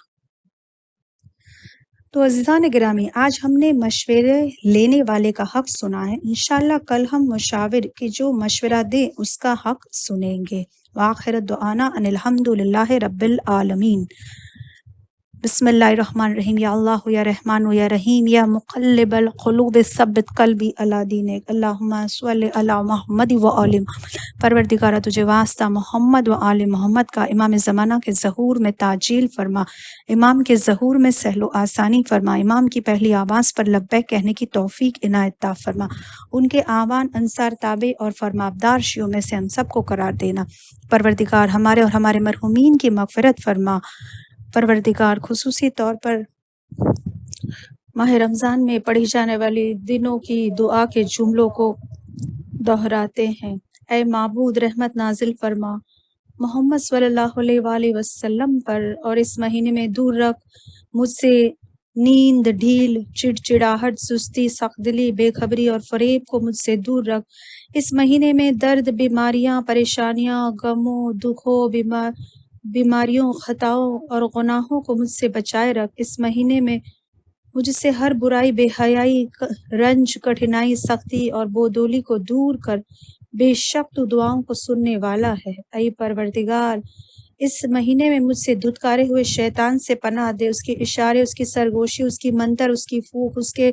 تو عزیزان گرامی آج ہم نے مشورے لینے والے کا حق سنا ہے، انشاءاللہ کل ہم مشاور کی جو مشورہ دے اس کا حق سنیں گے۔ وآخر دعوانا ان الحمد للہ رب العالمین۔ بسم اللہ الرحمن الرحیم۔ یا اللہ یا رحمان یا رحیم یا مقلب القلوب ثبت قلبی علی دینک، اللہم صلی علی محمد و آل محمد۔ پروردگارہ تجھے واسطہ محمد و آل محمد کا امام زمانہ کے ظہور میں تعجیل فرما، امام کے ظہور میں سہل و آسانی فرما، امام کی پہلی آواز پر لبیک کہنے کی توفیق عنایت عطا فرما، ان کے آوان انصار تابع اور فرمابدار شیعوں میں سے ہم سب کو قرار دینا۔ پروردگار ہمارے اور ہمارے مرحومین کی مغفرت فرما۔ پروردگار خصوصی طور پر ماہ رمضان میں پڑھی جانے والی دنوں کی دعا کے جملوں کو دہراتے ہیں۔ اے معبود رحمت نازل فرما محمد صلی اللہ علیہ وآلہ وسلم پر، اور اس مہینے میں دور رکھ مجھ سے نیند، ڈھیل، چڑچڑاہٹ، سستی، سخت دلی، بے خبری اور فریب کو مجھ سے دور رکھ۔ اس مہینے میں درد، بیماریاں، پریشانیاں، غموں، دکھوں، بیماریوں، خطاؤں اور گناہوں کو مجھ سے بچائے رکھ۔ اس مہینے میں مجھ سے ہر برائی، بے حیائی، رنج، کٹھنائی، سختی اور بودولی کو دور کر، بے شک تو دعاؤں کو سننے والا ہے۔ اے پروردگار اس مہینے میں مجھ سے دھتکارے ہوئے شیطان سے پناہ دے، اس کے اشارے، اس کی سرگوشی، اس کی منتر، اس کی پھونک، اس کے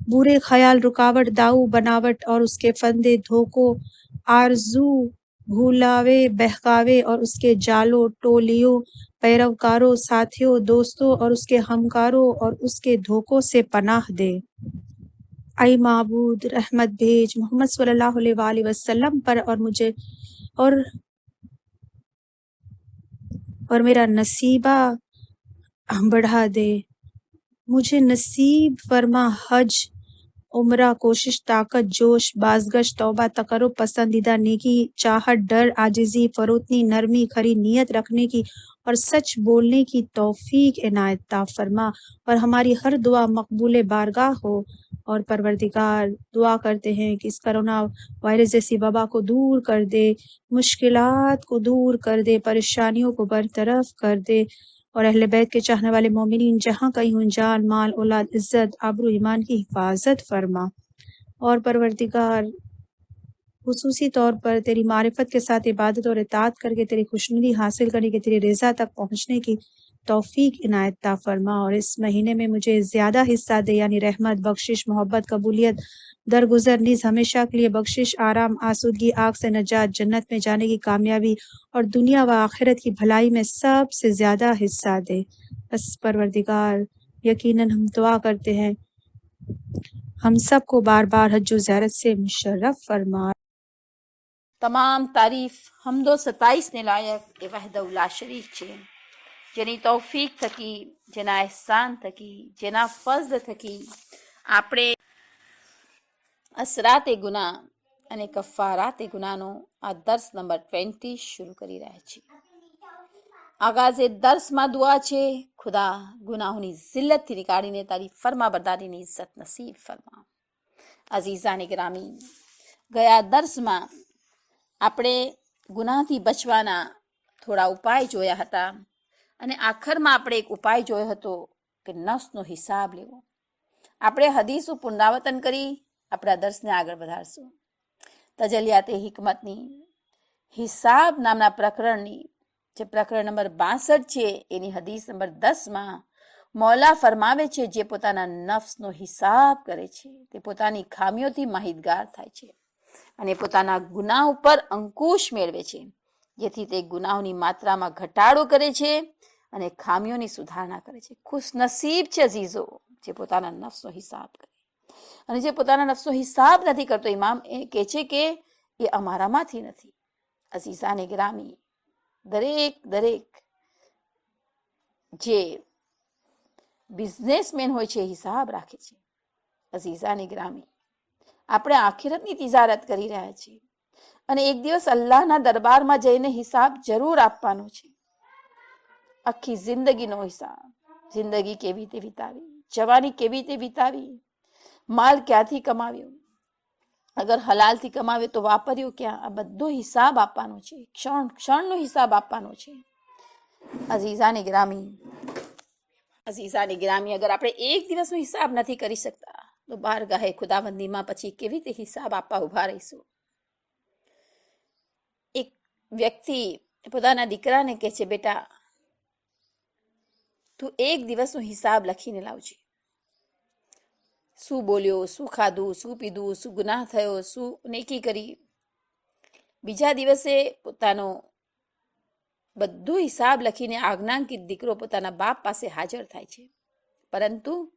برے خیال، رکاوٹ، داؤ بناوٹ اور اس کے فندے، دھوکوں، آرزو، بھولاوے، بہکاوے اور اس کے جالوں، ٹولیوں، پیروکاروں، ساتھیوں، دوستوں اور اس کے ہمکاروں اور اس کے دھوکوں سے پناہ دے۔ اے معبود رحمت بھیج محمد صلی اللہ علیہ وآلہ وسلم پر اور مجھے اور میرا نصیبہ بڑھا دے۔ مجھے نصیب فرما حج، عمرہ، کوشش، طاقت، جوش، بازگشت، توبہ، تقرب، پسندیدہ نیکی، چاہت، ڈر، عاجزی، فروتنی، نرمی، کھری نیت رکھنے کی اور سچ بولنے کی توفیق عنایت عطا فرما، اور ہماری ہر دعا مقبول بارگاہ ہو۔ اور پروردگار دعا کرتے ہیں کہ اس کرونا وائرس جیسی وبا کو دور کر دے، مشکلات کو دور کر دے، پریشانیوں کو برطرف کر دے، اور اہل بیت کے چاہنے والے مومنین جہاں کہیں ہوں جان، مال، اولاد، عزت، آبرو، ایمان کی حفاظت فرما۔ اور پروردگار خصوصی طور پر تیری معرفت کے ساتھ عبادت اور اطاعت کر کے تیری خوشنودی حاصل کرنے کے، تیری رضا تک پہنچنے کی توفیق عنایت عطا فرما، اور اس مہینے میں مجھے زیادہ حصہ دے، یعنی رحمت، بخشش، محبت، قبولیت، درگزر، نیز ہمیشہ کے لیے بخشش، آرام، آسودگی، آگ سے نجات، جنت میں جانے کی کامیابی اور دنیا و آخرت کی بھلائی میں سب سے زیادہ حصہ دے۔ بس پروردگار یقیناً ہم دعا کرتے ہیں ہم سب کو بار بار حج و زیارت سے مشرف فرما۔ تمام تعریف حمد و ستائش نے لائق وحدہ لا شریک چھے، જેની તૌફીક થકી, જેના એહસાન થકી, જેના ફઝલ થકી આપણે અસરાતે ગુનાહ અને કફારાતે ગુનાહનો આ દર્સ નંબર 20 શરૂ કરી રહ્યા છીએ। આગાઝે દર્સમાં દુઆ છે, ખુદા ગુનાહોની ઝિલ્લતથી નીકાળીને તારી ફરમા બરદારીની ઇઝ્ઝત નસીબ ફરમા। અઝીઝાને ગ્રામી, ગયા દર્સમાં આપણે ગુનાહથી બચવાના થોડા ઉપાય જોયા હતા, અને આખરમાં આપણે એક ઉપાય જોયો હતો કે નફ્સનો હિસાબ લેવો। આપણે હદીસનું પુનરાવર્તન કરી આપણા દર્શને આગળ વધારશું। તજલિયાતે હિકમતની હિસાબ નામના પ્રકરણની જે પ્રકરણ નંબર 62 છે એની હદીસ નંબર 10માં મૌલા ફરમાવે છે, જે પોતાના નફ્સનો હિસાબ કરે છે તે પોતાની ખામીઓથી માહિતગાર થાય છે અને પોતાના ગુનાહ ઉપર અંકુશ મેળવે છે, જેથી તે ગુનાહોની માત્રામાં ઘટાડો કરે છે અને ખામીઓની સુધારણા કરે છે। ખુશ નસીબ છે અઝીઝો જે પોતાના નફ્સનો હિસાબ કરે, અને જે પોતાના નફ્સનો હિસાબ નથી કરતો, ઇમામ એ કહે છે કે એ અમારામાંથી નથી। અઝીઝાને ગ્રામી, દરેક જે બિઝનેસમેન હોય છે હિસાબ રાખે છે। અઝીઝાને ગ્રામી, આપણે આખિરતની તિજારત કરી રહ્યા છીએ અને એક દિવસ અલ્લાહના દરબારમાં જઈને હિસાબ જરૂર આપવાનો છે, આખી જિંદગીનો હિસાબ। જિંદગી કેવી રીતે વિતાવી, જવાની કેવી રીતે વિતાવી, માલ ક્યાંથી કમાવ્યો, અગર હલાલથી કમાવ્યો તો વાપર્યો ક્યાં, આ બધો હિસાબ આપવાનો છે, ક્ષણનો હિસાબ આપવાનો છે. અઝીઝાની ગ્રામી, અગર આપણે એક દિવસનો હિસાબ નથી કરી શકતા તો બારગાહે ખુદાબંધીમાં પછી કેવી રીતે હિસાબ આપવા ઉભા રહીશું. એક વ્યક્તિ પોતાના દીકરાને કહે છે, બેટા તું એક દિવસનો હિસાબ લખીને લાવજે. શું બોલ્યો, શું ખાધું, શું પીધું, શું ગુનાહ થયો, શું નેકી કરી. બીજા દિવસે પોતાનો બધો હિસાબ લખીને આજ્ઞાંકિત દીકરો પોતાના બાપ પાસે હાજર થાય છે, પરંતુ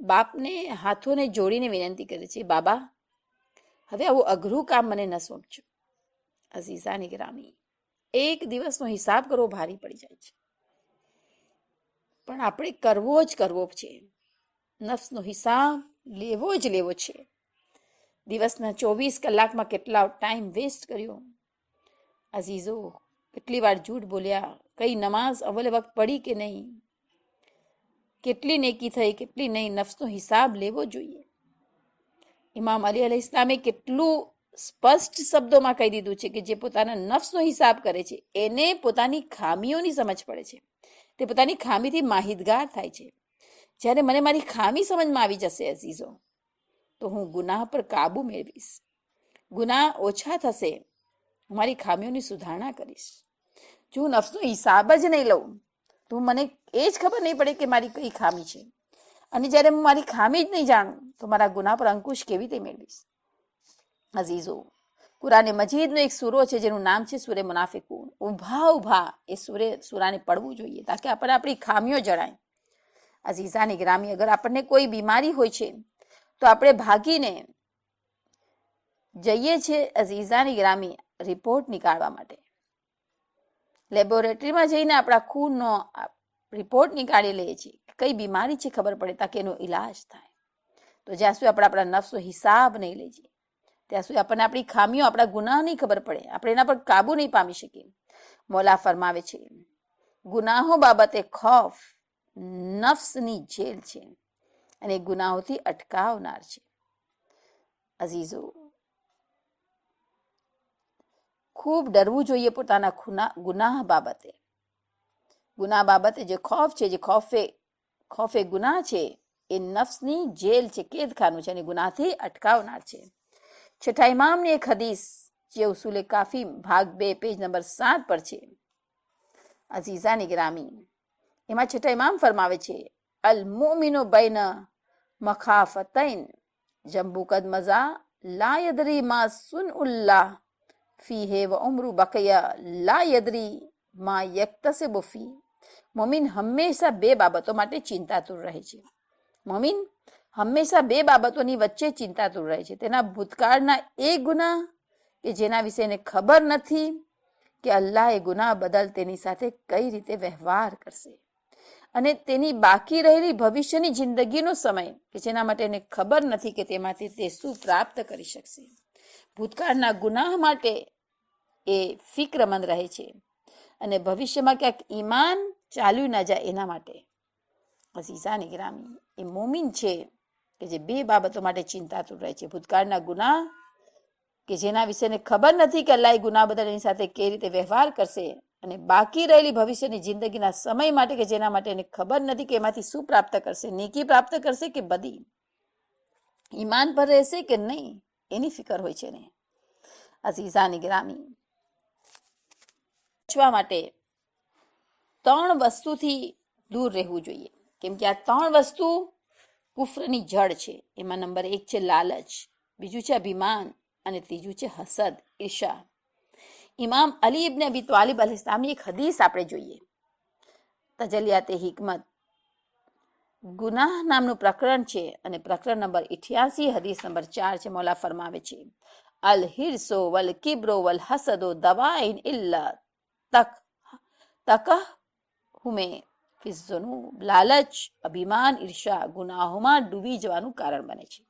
બાપને હાથોને જોડીને વિનંતી કરે છે, બાબા હવે આવું અઘરું કામ મને ન સોંપજો. અઝીઝાની ગ્રામી, એક દિવસનો હિસાબ કરવો ભારી પડી જાય છે, પણ આપણે કરવો જ કરવો છે. નફ્સનો હિસાબ લેવો જ લેવો છે. દિવસના 24 કલાકમાં કેટલા ટાઈમ વેસ્ટ કર્યો. અઝીઝો, કેટલી વાર જૂઠ બોલ્યા, કઈ નમાઝ અવલ વખત પડી કે નહીં, કેટલી નેકી થઈ, કેટલી નહીં. નફ્સનો હિસાબ લેવો જોઈએ. ઇમામ અલી અલૈહિસ સલામે કેટલું સ્પષ્ટ શબ્દોમાં કહી દીધું છે કે જે પોતાના નફ્સનો હિસાબ કરે છે એને પોતાની ખામીઓની સમજ પડે છે, તે પોતાની ખામીથી માહિતગાર થાય છે. જ્યારે મને મારી ખામી સમજમાં આવી જશે અઝીઝો, તો હું ગુનાહ પર કાબુ મેળવીશ, ગુનાહ ઓછા થશે, હું મારી ખામીઓની સુધારણા કરીશ. જો હું નફ્સનો હિસાબ જ નહીં લઉં તો મને એ જ ખબર નહીં પડે કે મારી કઈ ખામી છે, અને જ્યારે હું મારી ખામી જ નહીં જાણું તો મારા ગુનાહ પર અંકુશ કેવી રીતે મેળવીશ. અઝીઝો, કુરાને મજીદનો એક સૂરો છે જેનું નામ છે સૂરે મુનાફિકૂન. ઊભા એ સૂરાને પડવું જોઈએ તાકે આપણને આપણી ખામીઓ જણાય. અઝીઝાની ગ્રામી, અગર આપણને કોઈ બીમારી હોય છે તો આપણે ભાગીને જઈએ છીએ અઝીઝાની ગ્રામી રિપોર્ટ નીકાળવા માટે. લેબોરેટરીમાં જઈને આપણા ખૂનનો રિપોર્ટ નીકાળી લઈએ છીએ, કઈ બીમારી છે ખબર પડે તાકે એનો ઈલાજ થાય. તો જ્યાં સુધી આપણે આપણા નફ્સનો હિસાબ નહીં લઈએ ત્યાં સુધી આપણને આપણી ખામીઓ, આપણા ગુનાહ નહીં ખબર પડે, આપણે એના પર કાબુ નહીં પામી શકીએ. મોલા ફરમાવે છે, ગુનાહો બાબતે ખૌફ નફ્સની જેલ છે અને ગુનાહોથી અટકાવનાર છે. અઝીઝો, ખૂબ ડરવું જોઈએ પોતાના ગુનાહ બાબતે. ગુનાહ બાબતે જે ખૌફ છે, જે ખૌફે ગુનાહ છે, એ નફ્સની જેલ છે, કેદખાનું છે અને ગુનાહથી અટકાવનાર છે. છઠ્ઠા ઇમામની એક હદીસ જે ઉસૂલે કાફી ભાગ 2 પેજ નંબર 7 પર છે. અઝીઝાની ગ્રામી, એમાં છઠ્ઠા ઇમામ ફરમાવે છે, અલ મુમિનો બૈન મખાફતૈન જંબુ કદ મઝા લા યદરી મા સુનઉલ્લાહ ફીહે વ ઉમરુ બકયા લા યદરી મા યક્તસિબુ ફી. મોમિન હંમેશા 2 બાબતો માટે ચિંતાતુર રહે છે. મોમિન હંમેશા 2 બાબતોની વચ્ચે ચિંતાતુર રહે છે. તેના ભૂતકાળના એ ગુનાહ કે જેના વિશે એને ખબર નથી કે અલ્લાહ એ ગુનાહ બદલ તેની સાથે કઈ રીતે વ્યવહાર કરશે, અને તેની બાકી રહેલી ભવિષ્યની જિંદગીનો સમય કે જેના માટે એને ખબર નથી કે તેમાંથી તે શું પ્રાપ્ત કરી શકશે. ભૂતકાળના ગુનાહ માટે એ ફિક્રમંદ રહે છે અને ભવિષ્યમાં ક્યાંક ઈમાન ચાલ્યું ના જાય એના માટે. અઝીઝાની ગ્રામી, એ મોમિન છે કે જે 2 બાબતો માટે ચિંતાતુર રહે છે. ભૂતકાળના ગુનાહ કે જેના વિશે એને ખબર નથી કે અલ્લાહ એ ગુનાહ બદલ એની સાથે કેવી રીતે વ્યવહાર કરશે, અને બાકી રહેલી ભવિષ્યની જિંદગીના સમય માટે કે જેના માટે એને ખબર નથી કે એમાંથી શું પ્રાપ્ત કરશે, નેકી પ્રાપ્ત કરશે કે બદી, ઈમાન પર રહેશે કે નહીં, એની ફિકર હોય છે ને. અઝીઝાની ગ્રામી, બચવા માટે 3 વસ્તુથી દૂર રહેવું જોઈએ, કેમ કે આ 3 વસ્તુ કુફરની જડ છે. એમાં નંબર 1 છે લાલચ, બીજું છે અભિમાન અને ત્રીજું છે હસદ, ઈર્ષા. ઇમામ અલી ઇબ્ન અબી તાલિબ અલૈહિસ્સલામની એક હદીસ આપણે જોઈએ. તજલિયાતે હિકમત ગુનાહ નામનું પ્રકરણ છે અને પ્રકરણ નંબર 88 હદીસ નંબર 4 છે. મોલા ફરમાવે છે, અલ હિરસો વલ કિબ્રો વલ હસદો દવાઈન ઇલ્લા તકહુમે ફિઝ્ઝુનૂબ. લાલચ, અભિમાન, ઈર્ષા ગુનાહોમાં ડૂબી જવાનું કારણ બને છે.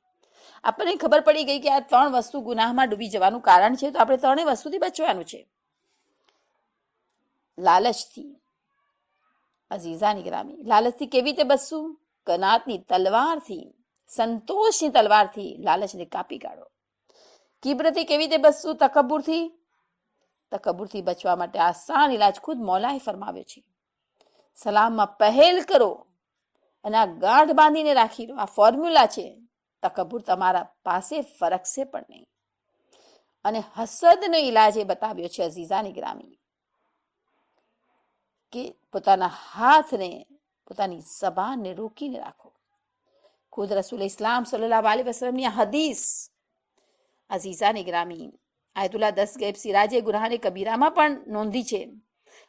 આપણને ખબર પડી ગઈ કે આ 3 વસ્તુ ગુનાહમાં ડૂબી જવાનું કારણ છે, તો આપણે 3 વસ્તુથી બચવાનું છે. લાલચથી, અઝીઝાની ગ્રામી, લાલચથી કેવી રીતે બચવું? કનાતની તલવારથી, સંતોષની તલવારથી લાલચને કાપી કાઢો. કિબ્રથી કેવી રીતે બચવું? તકબ્બુરથી. તકબ્બુરથી બચવા માટે આસાન ઇલાજ ખુદ મૌલાએ ફરમાવ્યો છે. સલામમાં પહેલ કરો અને આ ગાંઠ બાંધીને રાખી લો. આ ફોર્મ્યુલા છે. તકબ્બુર તમારા પાસે ફરકશે પણ નહીં. અને હસદનો ઇલાજ એ બતાવ્યો છે અઝીઝાની ગ્રામી, કે પોતાના હાથને, પોતાની જબાનને રોકીને રાખો. ખુદ રસૂલ ઇસ્લામ સલ્લલ્લાહુ અલૈહિ વસલ્લમની હદીસ અઝીઝાની ગ્રામી આયતુલ્લાહ દસ્તગૈબ સિરાજે ગુનાહને કબીરામાં પણ નોંધી છે.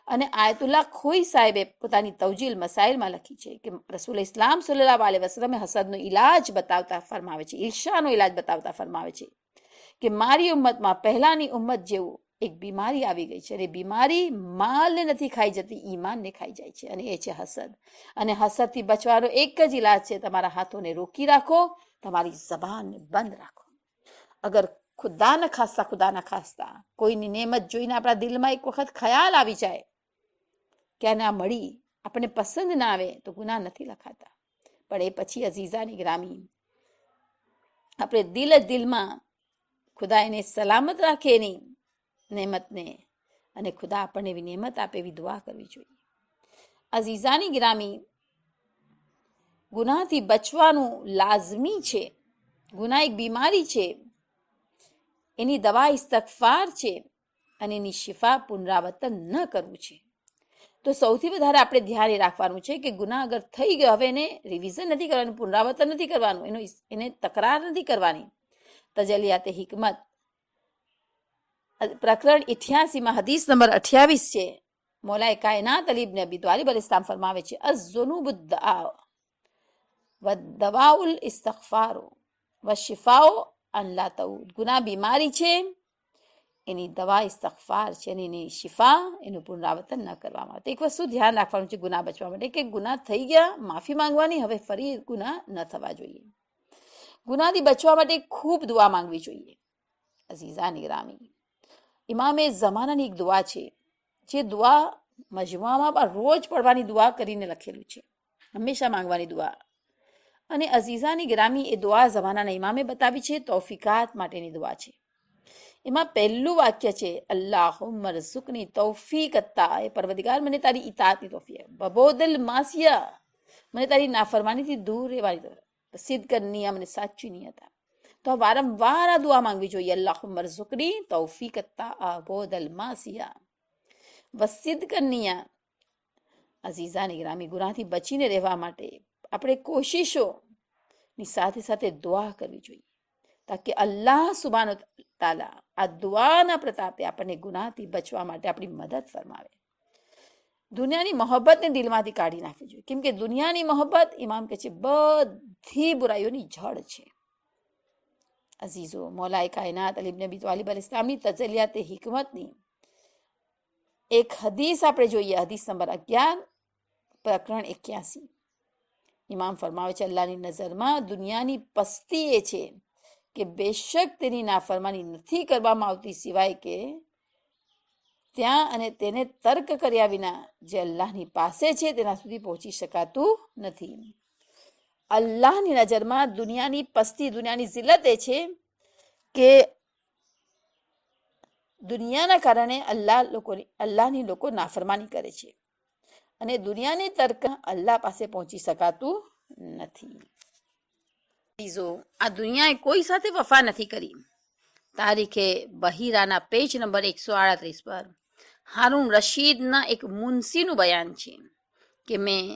અને આયતુલ્લાહ ખોઈ સાહેબે પોતાની તવજીલ મસાઇલમાં લખી છે કે રસૂલ ઇસ્લામ સલ્લલ્લાહુ અલૈહિ વસલ્લમે હસદનો ઇલાજ બતાવતા ફરમાવે છે, ઈર્ષાનો ઇલાજ બતાવતા ફરમાવે છે કે મારી ઉમ્મતમાં પહેલાની ઉમ્મત જેવું એક બીમારી આવી ગઈ છે, અને બીમારી માલને નથી ખાઈ જતી, ઈમાનને ખાઈ જાય છે, અને એ છે હસદ. અને હસદથી બચવાનો એક જ ઇલાજ છે, તમારા હાથોને રોકી રાખો, તમારી જબાનને બંધ રાખો. અગર ખુદા ન ખાસ્તા કોઈની નેમત જોઈને આપણા દિલમાં એક વખત ખ્યાલ આવી જાય કે આને આ મળી, આપણને પસંદ ના આવે, તો ગુનાહ નથી લખાતા. પણ એ પછી અઝીઝાની ગ્રામી આપણે દિલમાં ખુદા એને સલામત રાખે એની નેમતને, અને ખુદા આપણને એવી નેમત આપે એવી દુઆ કરવી જોઈએ. અઝીઝાની ગ્રામી, ગુનાહથી બચવાનું લાઝમી છે. ગુનાહ એક બીમારી છે, એની દવા ઇસ્તગફાર છે, અને એની શિફા પુનરાવર્તન ન કરવું છે. તો સૌથી વધારે આપણે ધ્યાન રાખવાનું છે કે ગુનાહ અગર થઈ ગયો, હવે એને રિવિઝન નથી કરવાનું, પુનરાવર્તન નથી કરવાનું, એને તકરાર નથી કરવાની. તજલિયાતે હિકમત પ્રકરણ 88 હદીસ નંબર 28 છે. મૌલાએ કાયનાત અલી ઇબ્ન અબી તાલિબ અલૈહિસ્સલામ ફરમાવે છે, અઝ્ઝુનુબુ દઆ વદ્દવાઉલ ઇસ્તિગફાર વશિફાઉ અન લા તઉદ. ગુનાહ બીમારી છે, એની દવા ઇસ્તિગફાર છે, અને એની શિફા, એનું પુનરાવર્તન ન કરવામાં આવે. તો એક વસ્તુ ધ્યાન રાખવાનું છે ગુનાહ બચવા માટે, કે ગુનાહ થઈ ગયા, માફી માંગવાની, હવે ફરી ગુનાહ ન થવા જોઈએ. ગુનાહથી બચવા માટે ખૂબ દુઆ માંગવી જોઈએ. અઝીઝાની ગ્રામી, ઇમામે ઝમાનાની એક દુઆ છે, જે દુઆ મજમુઆમાં પણ રોજ પડવાની દુઆ કરીને લખેલું છે, હંમેશા માંગવાની દુઆ. અને અઝીઝાની ગ્રામી એ દુઆ ઝમાનાના ઇમામે બતાવી છે, તૌફીકાત માટેની દુઆ છે. એમાં પહેલું વાક્ય છે, અલ્લાહુમ્મા રઝુકની તૌફીક અત્તા, એ પરવદિગાર મને તારી ઇતાઅતની તૌફીક, બબોદલ માસિયા, મને તારી નાફરમાનીથી દૂર રહેવાની, સિદ્ધ કરની, મને સાચી નિયત. તો વારંવાર આ દુઆ માંગવી જોઈએ, અલ્લાહુમ્મા રઝુકની તૌફીક અત્તા બબોદલ માસિયા વસિદ્ધ કરનિયા. અઝીઝાની ગ્રામી, ગુનાહથી બચીને રહેવા માટે આપણે કોશિશોની સાથે સાથે દુઆ કરવી જોઈએ, તાકી અલ્લાહ સુબ્હાનહુ તાલા આ દુઆના પ્રતાપે આપણને ગુનાહથી બચવા માટે આપણી મદદ ફરમાવે. દુનિયાની મોહબ્બતને દિલમાંથી કાઢી નાખવી જોઈએ, કેમ કે દુનિયાની મોહબ્બત, ઇમામ કહે છે, બધી બુરાઈઓની જડ છે. અઝીઝો, મૌલાએ કાયનાત અલી ઇબ્ન અબી તાલિબ અલૈહિસ્સલામની તજલિયાતે હિકમતની એક હદીસ આપણે જોઈએ, હદીસ નંબર 11 પ્રકરણ 81. ઇમામ ફરમાવે છે, અલ્લાહની નજરમાં દુનિયાની પસ્તી એ છે કે બેશક તેની નાફરમાની નથી કરવામાં આવતી, સિવાય કે ત્યાં અને તેને તર્ક કર્યા વિના જે અલ્લાહની પાસે છે તેના સુધી પહોંચી શકાતું નથી. અલ્લાહની નજરમાં દુનિયાની પસ્તી, દુનિયાની જિલ્લત એ છે કે દુનિયાના કારણે અલ્લાહની લોકો નાફરમાની કરે છે, અને દુનિયાની તર્ક અલ્લાહ પાસે પહોંચી શકાતું નથી. આ દુનિયાએ કોઈ સાથે વફા નથી કરી. તારીખે બહીરાના પેજ નંબર 138 પર હારૂન રશીદના એક મુનશીનું બયાન છે કે મેં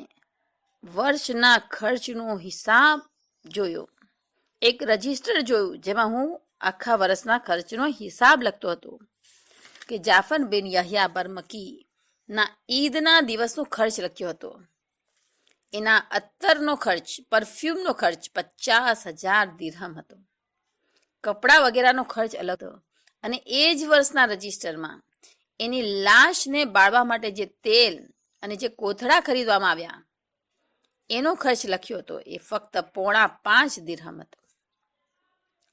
વર્ષના ખર્ચનો હિસાબ જોયો, એક રજિસ્ટર જોયું જેમાં હું આખા વર્ષના ખર્ચનો હિસાબ લખતો હતો, કે જાફર બિન યહયા બરમકી ના ઈદના દિવસનો ખર્ચ લખ્યો હતો. એના અત્તરનો ખર્ચ, પરફ્યુમનો ખર્ચ 50,000 દિરહમ હતો. કપડાં વગેરેનો ખર્ચ અલગ હતો. અને એ જ વર્ષના રજિસ્ટરમાં એની લાશને બાળવા માટે જે તેલ અને જે કોથળા ખરીદવામાં આવ્યા એનો ખર્ચ લખ્યો હતો, એ ફક્ત 5.5 દિરહમ હતો.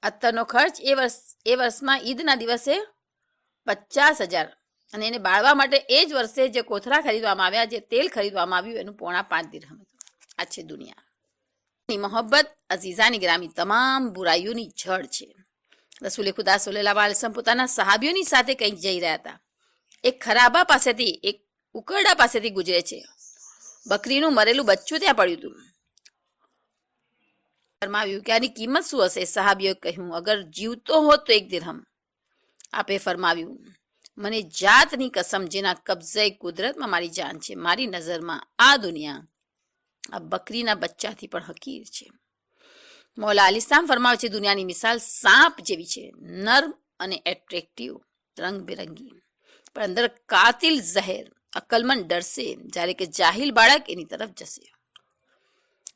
અત્તરનો ખર્ચ એ વર્ષમાં ઈદના દિવસે 50,000 અને એને બાળવા માટે એ જ વર્ષે જે કોથળા ખરીદવામાં આવ્યા, જે તેલ ખરીદવામાં આવ્યું, એનું 5.5 દિરહમ હતું. આ છે દુનિયા. મોહબ્બત અઝીઝાની ગ્રામી તમામ બુરાઈઓની જડ છે. રસૂલ ખુદા સલ્લલ્લાહુ અલૈહિ વસલ્લમ પોતાના સહાબીઓની સાથે કંઈક જઈ રહ્યા હતા. એક ખરાબા પાસેથી, એક ઉકરડા પાસેથી ગુજરે છે. બકરીનું મરેલું બચ્ચું ત્યાં પડ્યું હતું. ફરમાવ્યું કે આની કિંમત શું હશે? સહાબીઓએ કહ્યું, અગર જીવતો હોત તો 1 દિરહમ. આપે ફરમાવ્યું, મને જાતની કસમ જેના કબજે કુદરતમાં મારી જાન છે, મારી નજરમાં આ દુનિયા આ બકરીના બચ્ચાથી પણ હકીર છે. મૌલા અલીસ્લામ ફરમાવે છે, દુનિયાની મિસાલ સાપ જેવી છે, નર્મ અને એટ્રેક્ટિવ, રંગબેરંગી, પણ અંદર કાતિલ ઝહેર. અકલમંદ ડરશે જ્યારે કે જાહિલ બાળક એની તરફ જશે.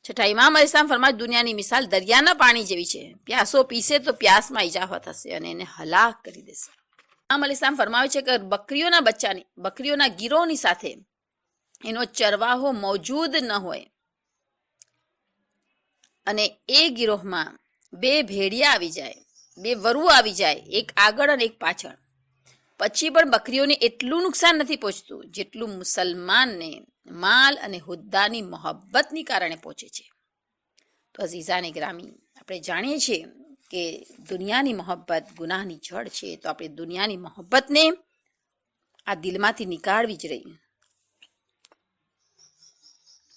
છઠ્ઠા ઇમામ અલીસ્લામ ફરમાવે, દુનિયાની મિસાલ દરિયાના પાણી જેવી છે. પ્યાસો પીશે તો પ્યાસમાં ઇજાફા થશે અને એને હલાક કરી દેશે. ઇમામ અલીસ્લામ ફરમાવે છે કે બકરીઓના બચ્ચાની, બકરીઓના ગીરોની સાથે એનો ચરવાહો મોજૂદ ન હોય અને એ ગીરોહમાં 2 ભેડિયા આવી જાય, 2 વરુ આવી જાય, એક આગળ અને એક પાછળ, પછી પણ બકરીઓને એટલું નુકસાન નથી પહોંચતું જેટલું મુસલમાનને માલ અને હુદ્દાની મોહબ્બતની કારણે પહોંચે છે. તો અઝીઝાને ગ્રામી, આપણે જાણીએ છીએ કે દુનિયાની મોહબ્બત ગુનાહની જડ છે. તો આપણે દુનિયાની મોહબ્બતને આ દિલમાંથી નીકાળવી જ રહી.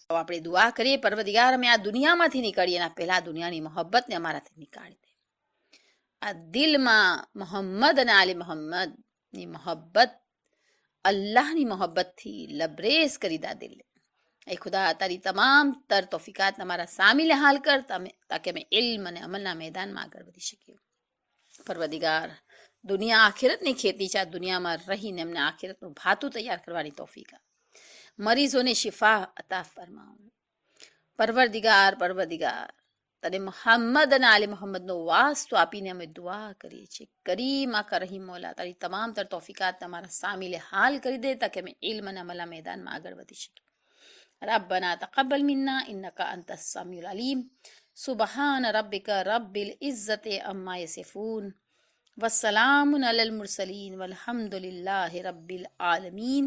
તો આપણે દુઆ કરીએ, પરવરદિગાર અમે આ દુનિયામાંથી નીકળીએ, એના પહેલા દુનિયાની મોહબ્બતને અમારાથી નીકાળી દે. આ દિલમાં મોહમ્મદ અને આલે મોહમ્મદની મોહબ્બત, અલ્લાહની મોહબ્બતથી લબરેઝ કરી દા દિલ. એ ખુદા તારી તમામ તર તોફીકાત અમારા સામિલે હાલ કર, તાકે અમે ઇલ્મ અને અમલના મેદાનમાં આગળ વધી શકીએ. પરવરદિગાર, દુનિયા આખિરતની ખેતી છે. આ દુનિયામાં રહીને અમને આખિરતનું ભાતું તૈયાર કરવાની તોફીક, મરીઝોને શિફા અતા ફરમાવ. પરવરદિગાર, તને મોહમ્મદ અને આલે મોહમ્મદનો વાસ્તો આપીને અમે દુઆ કરીએ છીએ. કરીમ આકા રહીમ મૌલા, તારી તમામ તર તોફીકાત અમારા સામિલે હાલ કરી દે, તાકે અમે ઇલ્મ અને અમલના મેદાનમાં આગળ વધી શકીએ. ربنا تقبل منا إنك أنت السميع العليم سبحان ربك رب العزة عما يصفون والسلام على المرسلين والحمد لله رب العالمين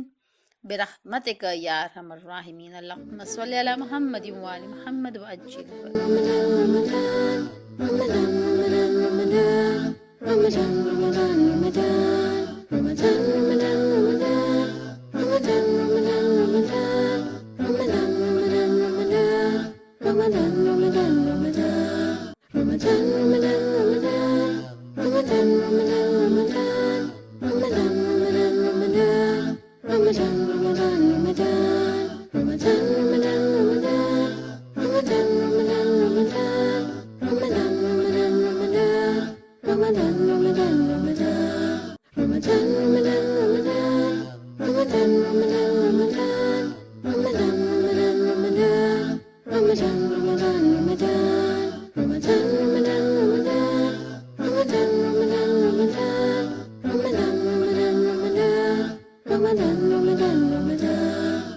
برحمتك يا أرحم الراحمين اللهم صل على محمد وآل محمد وعجل Ramadan